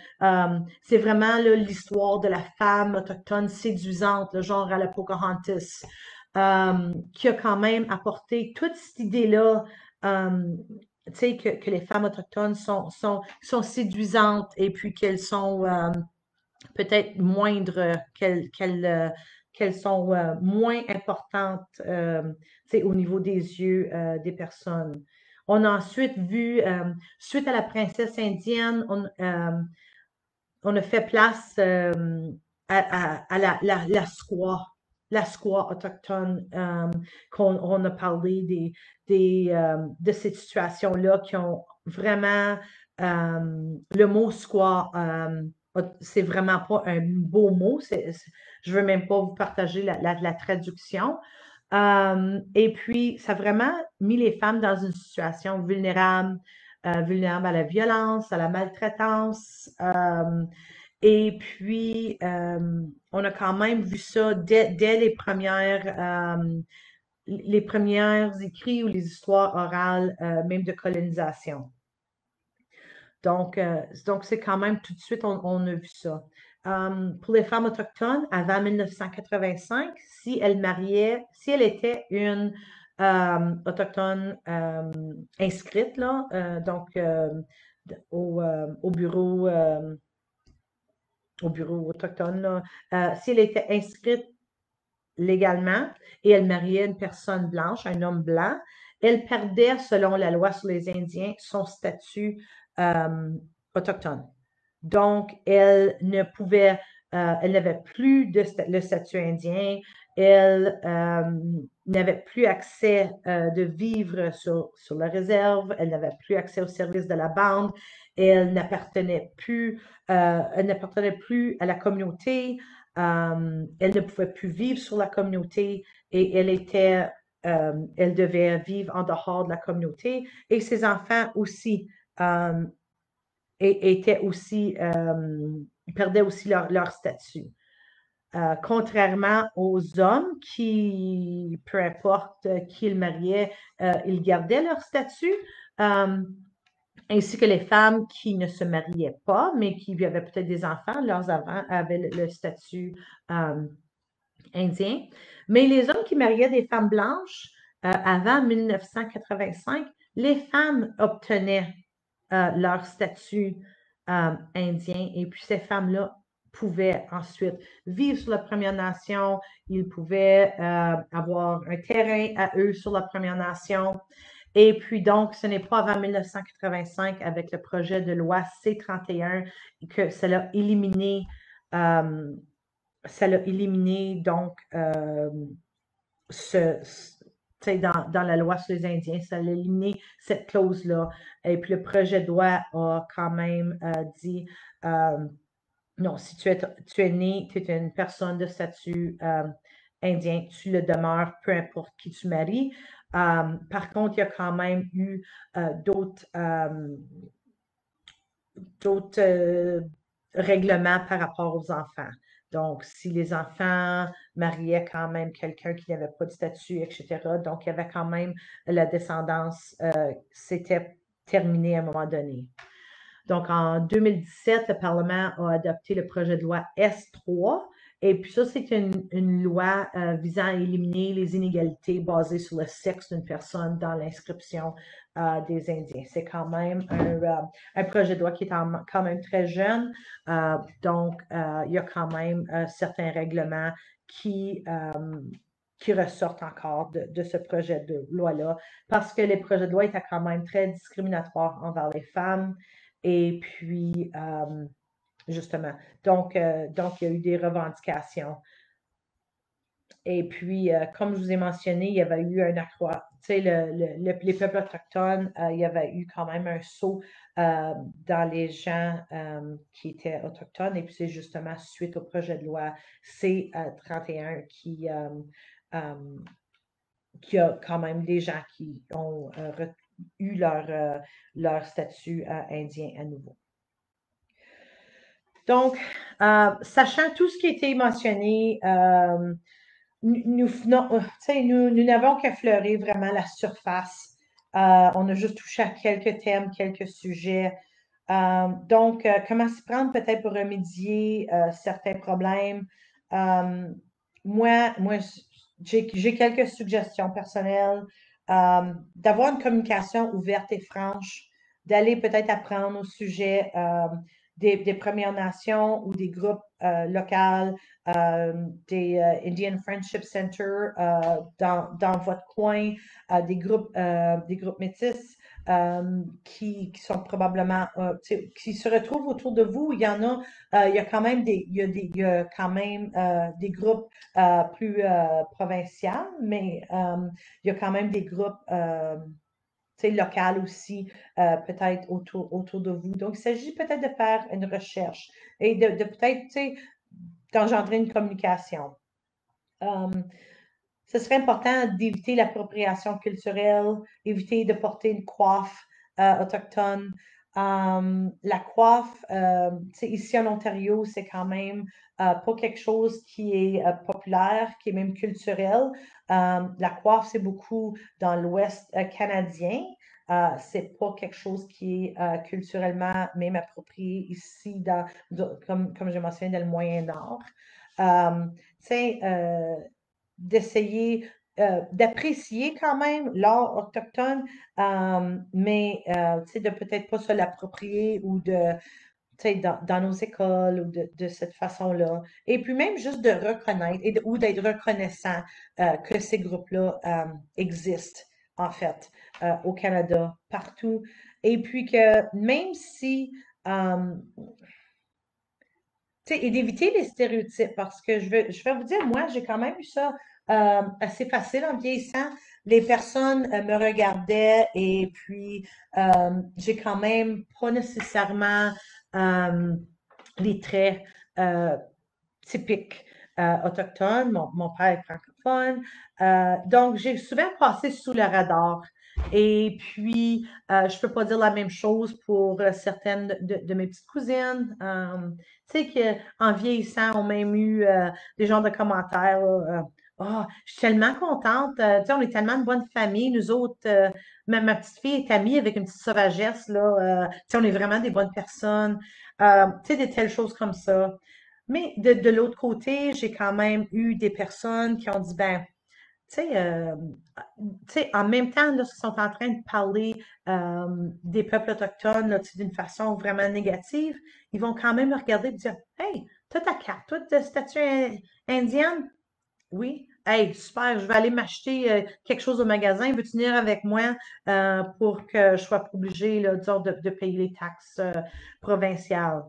c'est vraiment l'histoire de la femme autochtone séduisante, le genre à la Pocahontas, qui a quand même apporté toute cette idée-là que les femmes autochtones sont séduisantes et puis qu'elles sont peut-être moindres, qu'elles sont moins importantes au niveau des yeux des personnes. On a ensuite vu, suite à la princesse indienne, on a fait place à la squaw autochtone, qu'on a parlé de cette situation-là qui ont vraiment, le mot squaw, c'est vraiment pas un beau mot, je veux même pas vous partager la traduction. Et puis, ça a vraiment mis les femmes dans une situation vulnérable, vulnérable à la violence, à la maltraitance. Et puis, on a quand même vu ça dès les premières écrits ou les histoires orales, même de colonisation. Donc, c'est quand même tout de suite, on a vu ça. Pour les femmes autochtones, avant 1985, si elle était une autochtone inscrite, là, donc au bureau autochtone, là, si elle était inscrite légalement et elle mariait une personne blanche, un homme blanc, elle perdait, selon la loi sur les Indiens, son statut autochtone. Donc, elle n'avait plus le statut indien, elle n'avait plus accès de vivre sur la réserve, elle n'avait plus accès au service de la bande, elle n'appartenait plus à la communauté, elle ne pouvait plus vivre sur la communauté et elle devait vivre en dehors de la communauté. Et ses enfants aussi étaient aussi, ils perdaient aussi leur statut. Contrairement aux hommes qui, peu importe qui ils mariaient, ils gardaient leur statut, ainsi que les femmes qui ne se mariaient pas, mais qui avaient peut-être des enfants, leurs enfants avaient le statut indien. Mais les hommes qui mariaient des femmes blanches, avant 1985, les femmes obtenaient leur statut indien et puis ces femmes-là pouvaient ensuite vivre sur la Première Nation, ils pouvaient avoir un terrain à eux sur la Première Nation. Et puis donc, ce n'est pas avant 1985 avec le projet de loi C-31 que ça l'a éliminé donc dans la loi sur les Indiens, ça a éliminé cette clause-là. Et puis le projet de loi a quand même dit non, si tu es né, tu es une personne de statut indien, tu le demeures, peu importe qui tu maries. Par contre, il y a quand même eu d'autres règlements par rapport aux enfants. Donc, si les enfants mariaient quand même quelqu'un qui n'avait pas de statut, etc., donc il y avait quand même la descendance, c'était terminé à un moment donné. Donc, en 2017, le Parlement a adopté le projet de loi S3. Et puis ça, c'est une loi visant à éliminer les inégalités basées sur le sexe d'une personne dans l'inscription des Indiens. C'est quand même un projet de loi qui est quand même très jeune. Donc, il y a quand même certains règlements qui ressortent encore de ce projet de loi-là, parce que les projets de loi étaient quand même très discriminatoires envers les femmes. Et puis, justement, donc, il y a eu des revendications. Et puis, comme je vous ai mentionné, il y avait eu un accroissement. Tu sais, les peuples autochtones, il y avait eu quand même un saut dans les gens qui étaient autochtones. Et puis, c'est justement suite au projet de loi C-31 qui a quand même des gens qui ont eu leur statut indien à nouveau. Donc, sachant tout ce qui a été mentionné, nous n'avons qu'effleuré vraiment la surface. On a juste touché à quelques thèmes, quelques sujets. Donc, comment s'y prendre peut-être pour remédier certains problèmes? Moi, j'ai quelques suggestions personnelles. D'avoir une communication ouverte et franche, d'aller peut-être apprendre au sujet des Premières Nations ou des groupes locaux, des Indian Friendship Center dans votre coin, des groupes métis, qui sont probablement, qui se retrouvent autour de vous. Il y en a, il y a quand même il y a quand même des groupes plus provinciaux, mais il y a quand même des groupes locaux aussi, peut-être autour de vous. Donc, il s'agit peut-être de faire une recherche et de peut-être, d'engendrer une communication. Ce serait important d'éviter l'appropriation culturelle, éviter de porter une coiffe autochtone. La coiffe, ici en Ontario, c'est quand même pas quelque chose qui est populaire, qui est même culturel. La coiffe, c'est beaucoup dans l'Ouest canadien. C'est pas quelque chose qui est culturellement même approprié ici, comme je mentionné, dans le Moyen-Nord. D'essayer d'apprécier quand même l'art autochtone, mais de peut-être pas se l'approprier ou de, dans nos écoles ou de cette façon-là. Et puis même juste de reconnaître ou d'être reconnaissant que ces groupes-là existent, en fait, au Canada, partout. Et puis que même si et d'éviter les stéréotypes parce que je vais vous dire, moi, j'ai quand même eu ça assez facile en vieillissant. Les personnes me regardaient et puis j'ai quand même pas nécessairement les traits typiques autochtones. Mon père est francophone. Donc, j'ai souvent passé sous le radar. Et puis, je peux pas dire la même chose pour certaines de mes petites cousines. Tu sais qu'en vieillissant, on a même eu des genres de commentaires. Oh, je suis tellement contente. Tu sais, on est tellement une bonne famille. Nous autres, même ma petite fille est amie avec une petite sauvagesse, là. Tu sais, on est vraiment des bonnes personnes. Tu sais, des telles choses comme ça. Mais de l'autre côté, j'ai quand même eu des personnes qui ont dit, ben, tu sais, en même temps, là, ils sont en train de parler des peuples autochtones là, tu sais, d'une façon vraiment négative, ils vont quand même me regarder et dire, hey, t'as ta carte, toi, de statue indienne? Oui. Hey, super, je vais aller m'acheter quelque chose au magasin. Veux-tu venir avec moi pour que je sois pas obligée, là, disons, de payer les taxes provinciales?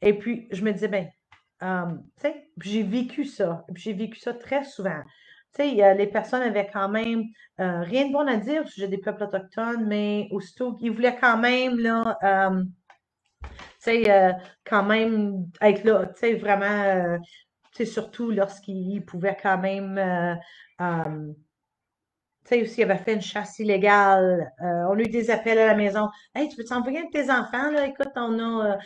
Et puis, je me disais, ben, tu sais, j'ai vécu ça très souvent. Tu sais, les personnes avaient quand même rien de bon à dire au sujet des peuples autochtones, mais aussitôt qu'ils voulaient quand même, là, tu sais, quand même être là, tu sais, vraiment, tu sais, surtout lorsqu'ils pouvaient quand même euh, tu sais, aussi, il avait fait une chasse illégale. On a eu des appels à la maison. Hey, tu peux t'envoyer un de tes enfants, là? Écoute, on a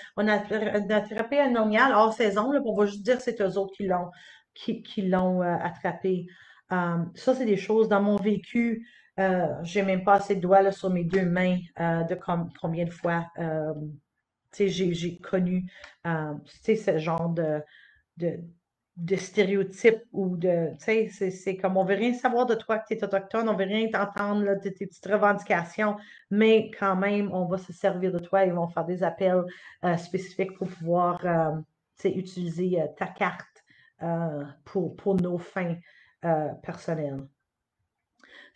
attrapé un orignal hors saison, là, puis on va juste dire que c'est eux autres qui l'ont attrapé. Ça, c'est des choses dans mon vécu. J'ai même pas assez de doigts, là, sur mes deux mains, de combien de fois, tu sais, j'ai connu, tu sais, ce genre de, de stéréotypes ou de, tu sais, c'est comme on veut rien savoir de toi que tu es autochtone, on veut rien t'entendre là, de tes petites revendications, mais quand même, on va se servir de toi et ils vont faire des appels spécifiques pour pouvoir, tu sais, utiliser ta carte pour nos fins personnelles.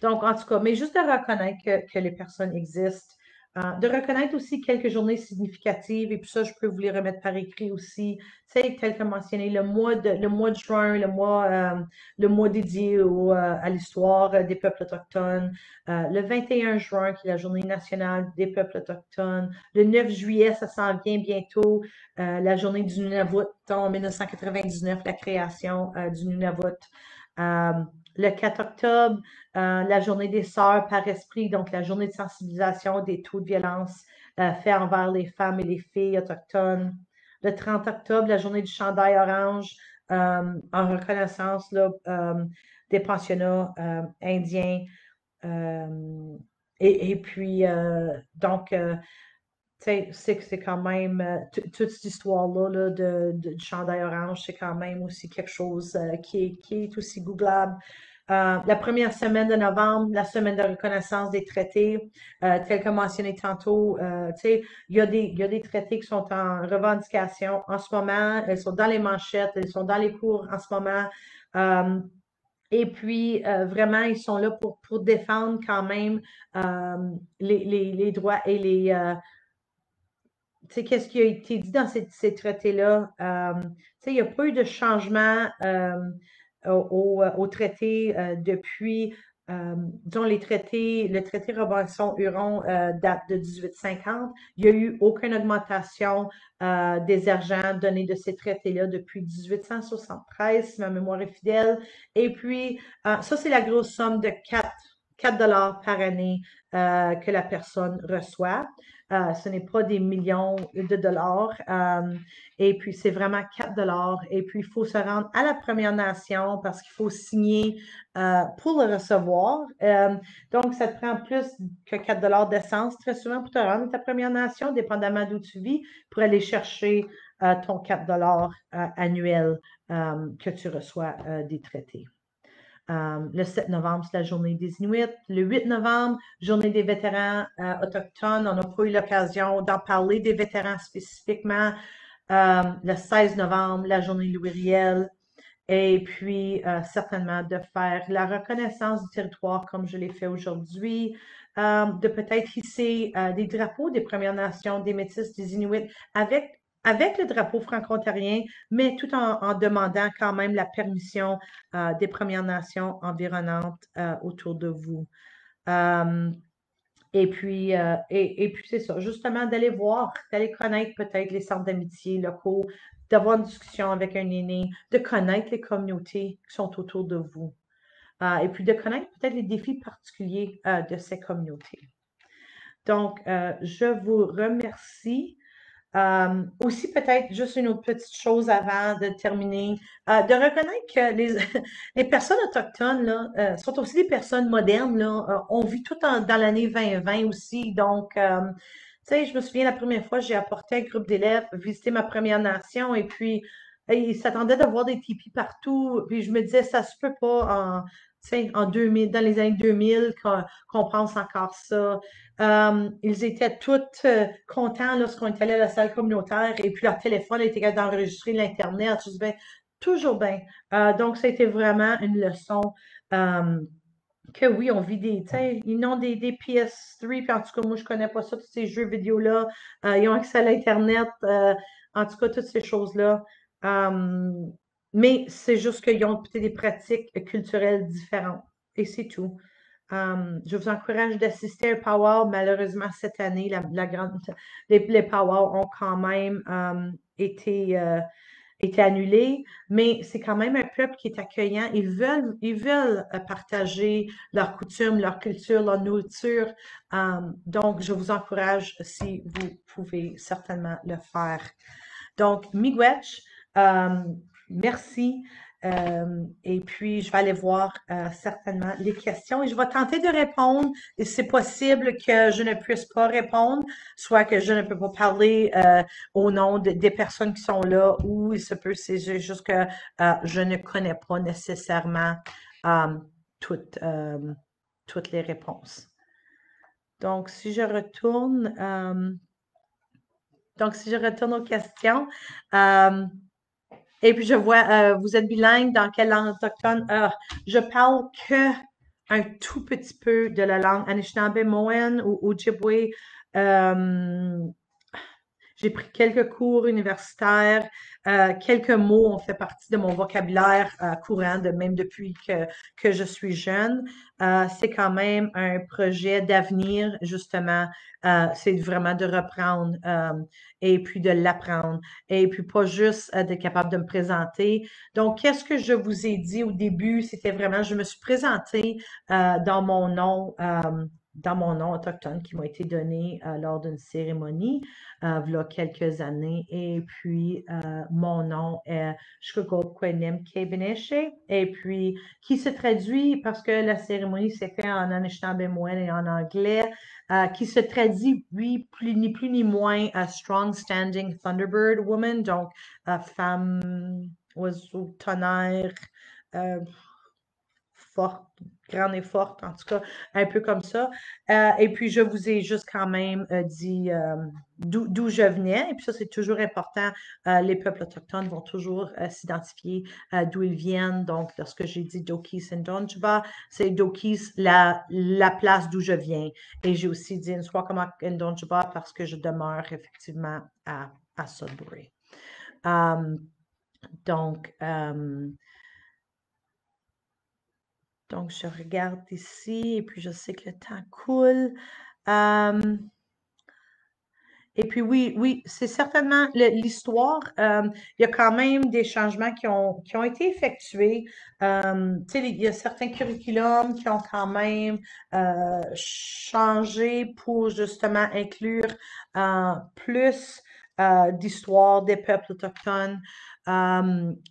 Donc, en tout cas, mais juste de reconnaître que les personnes existent, de reconnaître aussi quelques journées significatives, et puis ça, je peux vous les remettre par écrit aussi, tu sais, tel que mentionné, le mois de juin, le mois dédié à l'histoire des peuples autochtones, le 21 juin, qui est la journée nationale des peuples autochtones, le 9 juillet, ça s'en vient bientôt, la journée du Nunavut, en 1999, la création du Nunavut. Euh, le 4 octobre, la journée des sœurs par esprit, donc la journée de sensibilisation des taux de violence faits envers les femmes et les filles autochtones. Le 30 octobre, la journée du chandail orange en reconnaissance là, des pensionnats indiens. Et puis, donc, tu sais, c'est quand même, toute cette histoire-là là, du chandail orange, c'est quand même aussi quelque chose qui est aussi googlable. La première semaine de novembre, la semaine de reconnaissance des traités, tel que mentionné tantôt, tu sais, il y a des traités qui sont en revendication en ce moment, elles sont dans les manchettes, elles sont dans les cours en ce moment. Euh, Et puis, vraiment, ils sont là pour défendre quand même les droits et tu sais, qu'est-ce qui a été dit dans ces traités-là? Tu sais, il n'y a pas eu de changement au traité depuis, disons, le traité Robinson-Huron date de 1850. Il n'y a eu aucune augmentation des argents donnés de ces traités-là depuis 1873, si ma mémoire est fidèle. Et puis, ça, c'est la grosse somme de 4 dollars par année que la personne reçoit. Ce n'est pas des millions de dollars. Et puis, c'est vraiment 4 dollars. Et puis, il faut se rendre à la Première Nation parce qu'il faut signer pour le recevoir. Donc, ça te prend plus que 4 dollars d'essence très souvent pour te rendre à ta Première Nation, dépendamment d'où tu vis, pour aller chercher ton 4 dollars annuel que tu reçois des traités. Le 7 novembre, c'est la journée des Inuits. Le 8 novembre, journée des vétérans autochtones. On n'a pas eu l'occasion d'en parler des vétérans spécifiquement. Le 16 novembre, la journée Louis Riel. Et puis, certainement, de faire la reconnaissance du territoire comme je l'ai fait aujourd'hui. De peut-être hisser des drapeaux des Premières Nations, des Métis, des Inuits avec le drapeau franco-ontarien, mais tout en demandant quand même la permission des Premières Nations environnantes autour de vous. Et puis, c'est ça, justement, d'aller voir, d'aller connaître peut-être les centres d'amitié locaux, d'avoir une discussion avec un aîné, de connaître les communautés qui sont autour de vous. Et puis de connaître peut-être les défis particuliers de ces communautés. Donc, je vous remercie. Aussi, peut-être juste une autre petite chose avant de terminer, de reconnaître que les personnes autochtones là, sont aussi des personnes modernes. Là, on vit tout dans l'année 2020 aussi. Donc, tu sais, je me souviens la première fois, j'ai apporté un groupe d'élèves visiter ma Première Nation et puis ils s'attendaient de voir des tipis partout. Puis je me disais, ça se peut pas tu sais, en 2000, dans les années 2000 qu'on pense encore ça. Ils étaient tous contents lorsqu'on est allé à la salle communautaire et puis leur téléphone était capable d'enregistrer l'Internet. Je dis, ben, toujours bien. Donc, ça a été vraiment une leçon euh, que oui, on vit tu sais, ils ont des PS3, puis en tout cas, moi, je connais pas ça, tous ces jeux vidéo-là. Ils ont accès à l'Internet, en tout cas, toutes ces choses-là. Euh, mais c'est juste qu'ils ont peut-être des pratiques culturelles différentes. Et c'est tout. Je vous encourage d'assister à un powwow. Malheureusement, cette année, les powwows ont quand même été annulés, mais c'est quand même un peuple qui est accueillant. Ils veulent partager leurs coutumes, leur culture, leur nourriture. Donc, je vous encourage, si vous pouvez, certainement le faire. Donc, miigwech, merci. Et puis, je vais aller voir certainement les questions et je vais tenter de répondre. Et c'est possible que je ne puisse pas répondre, soit que je ne peux pas parler au nom des personnes qui sont là, ou il se peut, c'est juste que je ne connais pas nécessairement euh, toutes, euh, toutes les réponses. Donc, si je retourne, aux questions, et puis je vois, vous êtes bilingue, dans quelle langue autochtone? Je parle que un tout petit peu de la langue Anishinaabe-Moen ou Ojibwe. J'ai pris quelques cours universitaires. Quelques mots ont fait partie de mon vocabulaire courant, même depuis que je suis jeune. C'est quand même un projet d'avenir, justement. C'est vraiment de reprendre et puis de l'apprendre. Et puis pas juste d'être capable de me présenter. Donc, qu'est-ce que je vous ai dit au début? C'était vraiment, je me suis présentée dans mon nom autochtone qui m'a été donné lors d'une cérémonie il y a quelques années. Et puis, mon nom est Shkugokwenim Kebeneshe, et puis qui se traduit, parce que la cérémonie s'est faite en Anishinaabe-Moen et en anglais, qui se traduit, oui, ni plus ni moins, Strong Standing Thunderbird Woman, donc femme, oiseau, tonnerre, forte, grande et forte, en tout cas, un peu comme ça. Et puis, je vous ai juste quand même dit d'où je venais. Et puis ça, c'est toujours important. Les peuples autochtones vont toujours s'identifier d'où ils viennent. Donc, lorsque j'ai dit Dokis Ndonjba, c'est Dokis, la place d'où je viens. Et j'ai aussi dit Nsquamish Ndonjba parce que je demeure effectivement à Sudbury. Donc, je regarde ici et puis je sais que le temps coule. Et puis oui, c'est certainement l'histoire. Il y a quand même des changements qui ont été effectués. Tu sais, il y a certains curriculums qui ont quand même changé pour justement inclure plus d'histoire des peuples autochtones.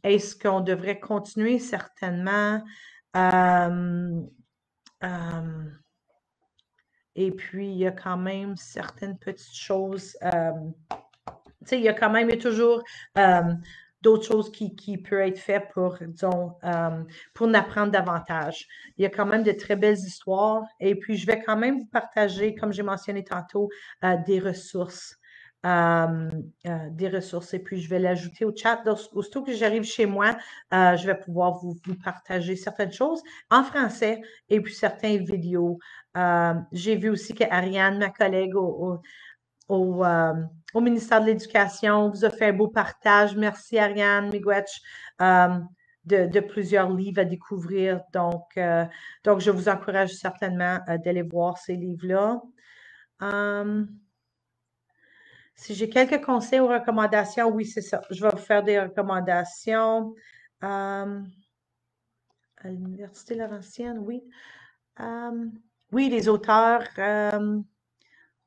Est-ce qu'on devrait continuer? Certainement. Et puis, il y a quand même certaines petites choses. Tu sais, il y a toujours d'autres choses qui peuvent être faites pour, disons, pour en apprendre davantage. Il y a quand même de très belles histoires. Et puis, je vais quand même vous partager, comme j'ai mentionné tantôt, des ressources. Et puis je vais l'ajouter au chat. Aussitôt que j'arrive chez moi, je vais pouvoir vous partager certaines choses en français et puis certaines vidéos. J'ai vu aussi qu'Ariane, ma collègue au ministère de l'Éducation, vous a fait un beau partage. Merci Ariane Miigwech de plusieurs livres à découvrir. Donc je vous encourage certainement d'aller voir ces livres-là. Si j'ai quelques conseils ou recommandations, oui, c'est ça. Je vais vous faire des recommandations. À l'Université Laurentienne, oui. Oui, les auteurs. Il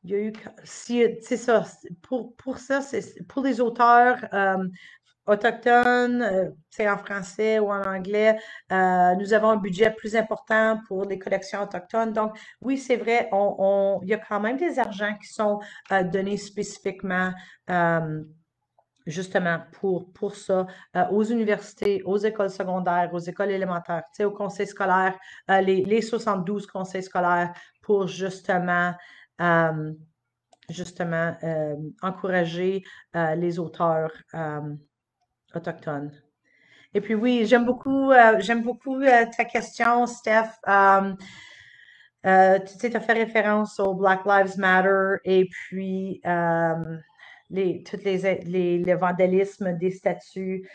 y a eu, c'est ça. Pour ça, c'est pour les auteurs autochtones, c'est en français ou en anglais. Nous avons un budget plus important pour les collections autochtones. Donc, oui, c'est vrai, il y a quand même des argents qui sont donnés spécifiquement justement pour ça, aux universités, aux écoles secondaires, aux écoles élémentaires, tu sais, aux conseils scolaires, les 72 conseils scolaires pour justement encourager les auteurs autochtones. Et puis oui, j'aime beaucoup ta question, Steph. Tu sais, tu as fait référence au Black Lives Matter et puis le vandalisme des statues.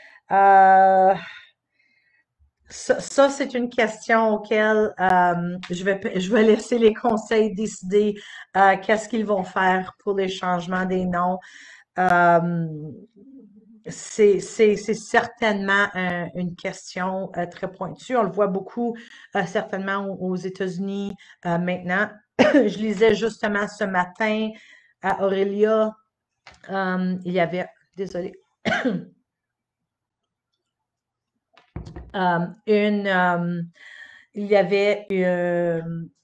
Ça, c'est une question auquel je vais laisser les conseils décider qu'est-ce qu'ils vont faire pour les changements des noms. C'est certainement une question très pointue. On le voit beaucoup certainement aux États-Unis maintenant. Je lisais justement ce matin à Aurélia, il y avait, désolé, il y avait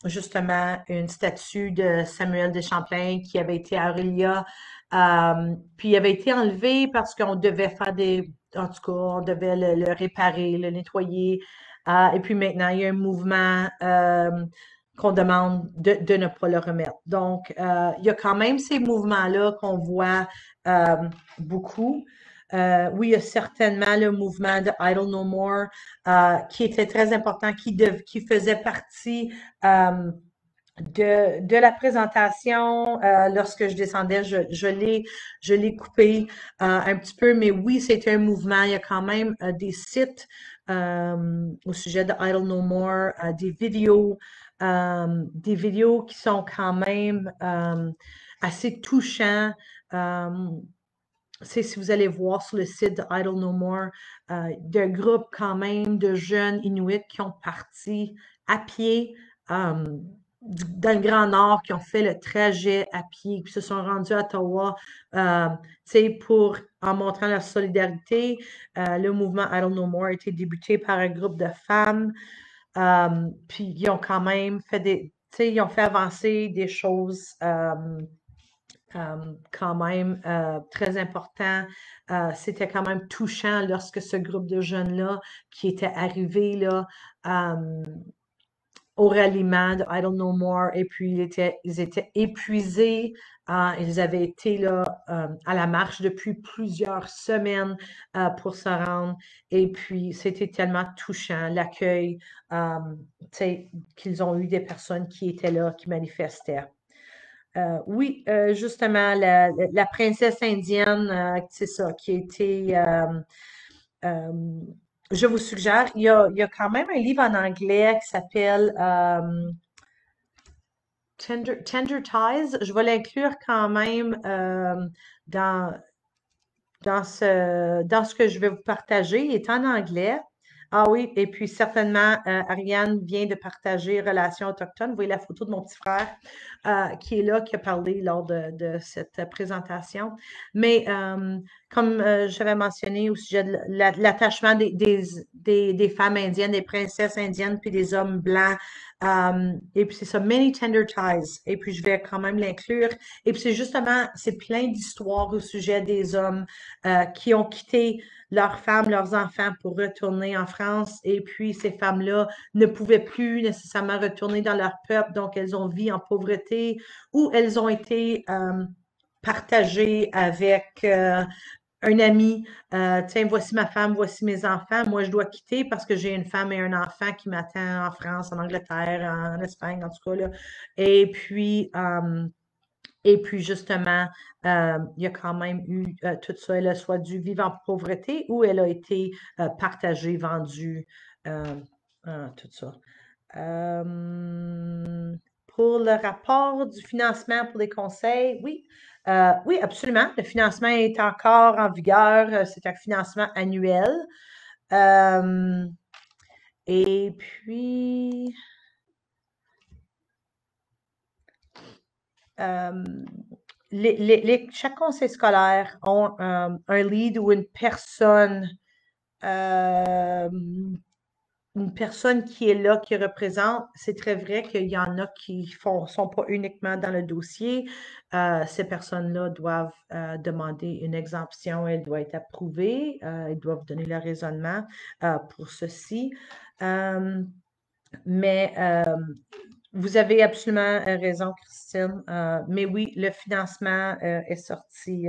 justement une statue de Samuel de Champlain qui avait été à Aurélia, puis il avait été enlevé parce qu'on devait faire en tout cas, on devait le réparer, le nettoyer. Et puis maintenant, il y a un mouvement qu'on demande de ne pas le remettre. Donc, il y a quand même ces mouvements-là qu'on voit beaucoup. Oui, il y a certainement le mouvement de Idle No More qui était très important, qui faisait partie de la présentation. Lorsque je descendais, je l'ai coupé un petit peu, mais oui, c'était un mouvement. Il y a quand même des sites au sujet de Idle No More, des vidéos qui sont quand même assez touchants. Si vous allez voir sur le site de Idle No More, d'un groupe quand même de jeunes Inuits qui ont parti à pied dans le Grand Nord, qui ont fait le trajet à pied, qui se sont rendus à Ottawa, en montrant leur solidarité. Le mouvement Idle No More a été débuté par un groupe de femmes, puis ils ont quand même fait ils ont fait avancer des choses quand même très important. C'était quand même touchant lorsque ce groupe de jeunes-là qui étaient arrivés là, au ralliement de Idle No More, et puis ils étaient épuisés. Ils avaient été là à la marche depuis plusieurs semaines pour se rendre, et puis c'était tellement touchant l'accueil qu'ils ont eu des personnes qui étaient là, qui manifestaient. Oui, justement, la princesse indienne, c'est ça, qui a été... je vous suggère, il y a quand même un livre en anglais qui s'appelle Tender Ties. Je vais l'inclure quand même dans, dans ce que je vais vous partager. Il est en anglais. Ah oui, et puis certainement, Ariane vient de partager Relations autochtones. Vous voyez la photo de mon petit frère qui est là, qui a parlé lors de cette présentation. Mais comme j'avais mentionné au sujet de l'attachement des femmes indiennes, des princesses indiennes, puis des hommes blancs, et puis c'est ça, Many Tender Ties. Et puis je vais quand même l'inclure. Et puis c'est justement, c'est plein d'histoires au sujet des hommes qui ont quitté leurs femmes, leurs enfants pour retourner en France. Et puis, ces femmes-là ne pouvaient plus nécessairement retourner dans leur peuple, donc elles ont vécu en pauvreté ou elles ont été partagées avec un ami. Tiens, voici ma femme, voici mes enfants. Moi, je dois quitter parce que j'ai une femme et un enfant qui m'attend en France, en Angleterre, en Espagne, en tout cas, là. Et puis, justement, il y a quand même eu tout ça. Elle a soit dû vivre en pauvreté ou elle a été partagée, vendue, tout ça. Pour le rapport du financement pour les conseils, oui. Oui, absolument. Le financement est encore en vigueur. C'est un financement annuel. Et puis, chaque conseil scolaire ont un lead ou une personne qui est là, qui représente. C'est très vrai qu'il y en a qui sont pas uniquement dans le dossier. Ces personnes-là doivent demander une exemption, elle doit être approuvée, ils doivent donner leur raisonnement pour ceci. Mais vous avez absolument raison, Christine. Mais oui, le financement est sorti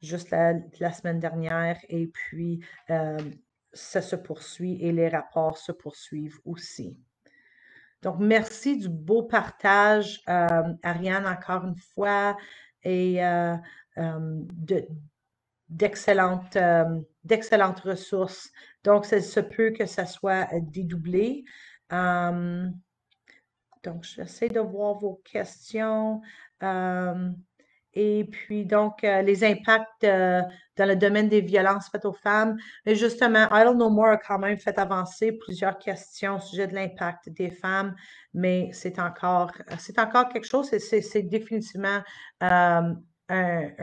juste la semaine dernière, et puis ça se poursuit et les rapports se poursuivent aussi. Donc, merci du beau partage, Ariane, encore une fois, et d'excellentes ressources. Donc, ça se peut que ça soit dédoublé. Donc, j'essaie de voir vos questions. Et puis, donc, les impacts dans le domaine des violences faites aux femmes. Mais justement, Idle No More a quand même fait avancer plusieurs questions au sujet de l'impact des femmes, mais c'est encore quelque chose, c'est définitivement un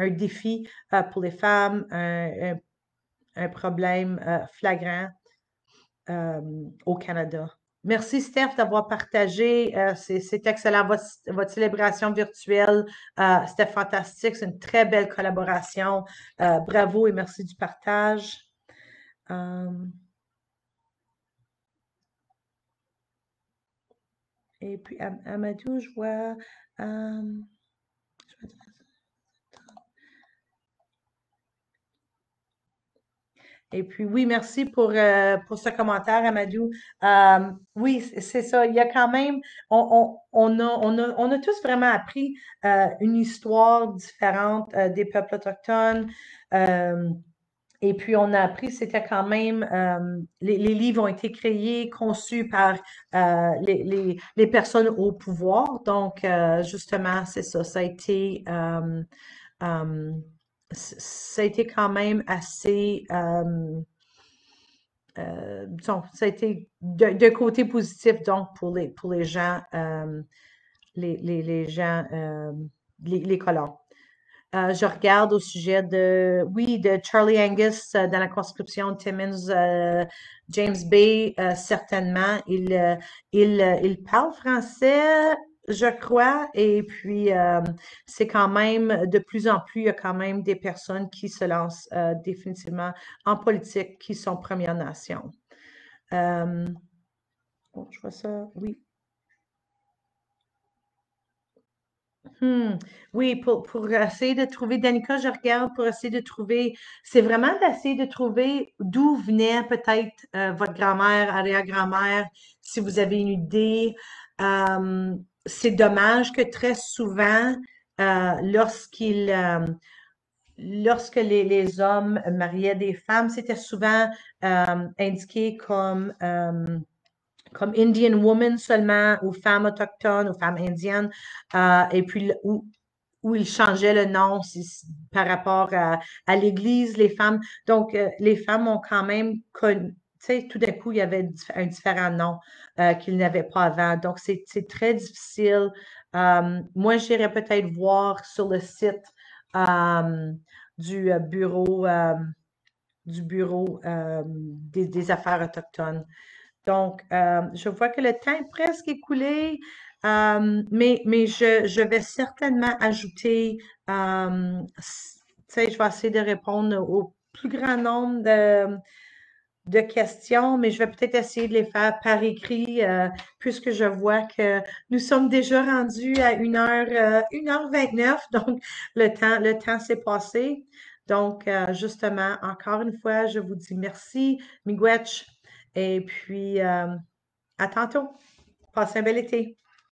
défi pour les femmes, un problème flagrant au Canada. Merci, Steph, d'avoir partagé. C'est excellent, votre célébration virtuelle. C'était fantastique. C'est une très belle collaboration. Bravo et merci du partage. Et puis, Amadou, je vois... Et puis, oui, merci pour ce commentaire, Amadou. Oui, c'est ça. Il y a quand même, on a tous vraiment appris une histoire différente des peuples autochtones. Et puis, on a appris, c'était quand même, les livres ont été créés, conçus par les personnes au pouvoir. Donc, justement, c'est ça. Ça a été quand même assez, disons, ça a été d'un côté positif, donc, pour les gens, les gens, les colons. Je regarde au sujet de Charlie Angus dans la conscription de Timmins, James Bay, certainement. Il parle français. je crois, et puis c'est quand même, de plus en plus, il y a quand même des personnes qui se lancent définitivement en politique, qui sont Premières Nations. Oh, je vois ça, oui. Hmm. Oui, pour essayer de trouver, Danica, je regarde pour essayer de trouver, c'est vraiment d'essayer de trouver d'où venait peut-être votre grand-mère, arrière-grand-mère, si vous avez une idée. Euh, c'est dommage que très souvent, euh, lorsqu'ils, euh, lorsque les hommes mariaient des femmes, c'était souvent indiqué comme Indian woman seulement, ou femmes autochtones, ou femmes indiennes, et puis où ils changeaient le nom par rapport à l'Église, les femmes. Donc, les femmes ont quand même connu, tu sais, tout d'un coup, il y avait un différent nom qu'ils n'avaient pas avant. Donc, c'est très difficile. Moi, j'irais peut-être voir sur le site euh, du bureau des affaires autochtones. Donc, je vois que le temps est presque écoulé, mais je vais certainement ajouter, tu sais, je vais essayer de répondre au plus grand nombre de questions, mais je vais peut-être essayer de les faire par écrit, puisque je vois que nous sommes déjà rendus à 1h29, donc le temps s'est passé. Donc, justement, encore une fois, je vous dis merci, Miigwech, et puis à tantôt. Passez un bel été.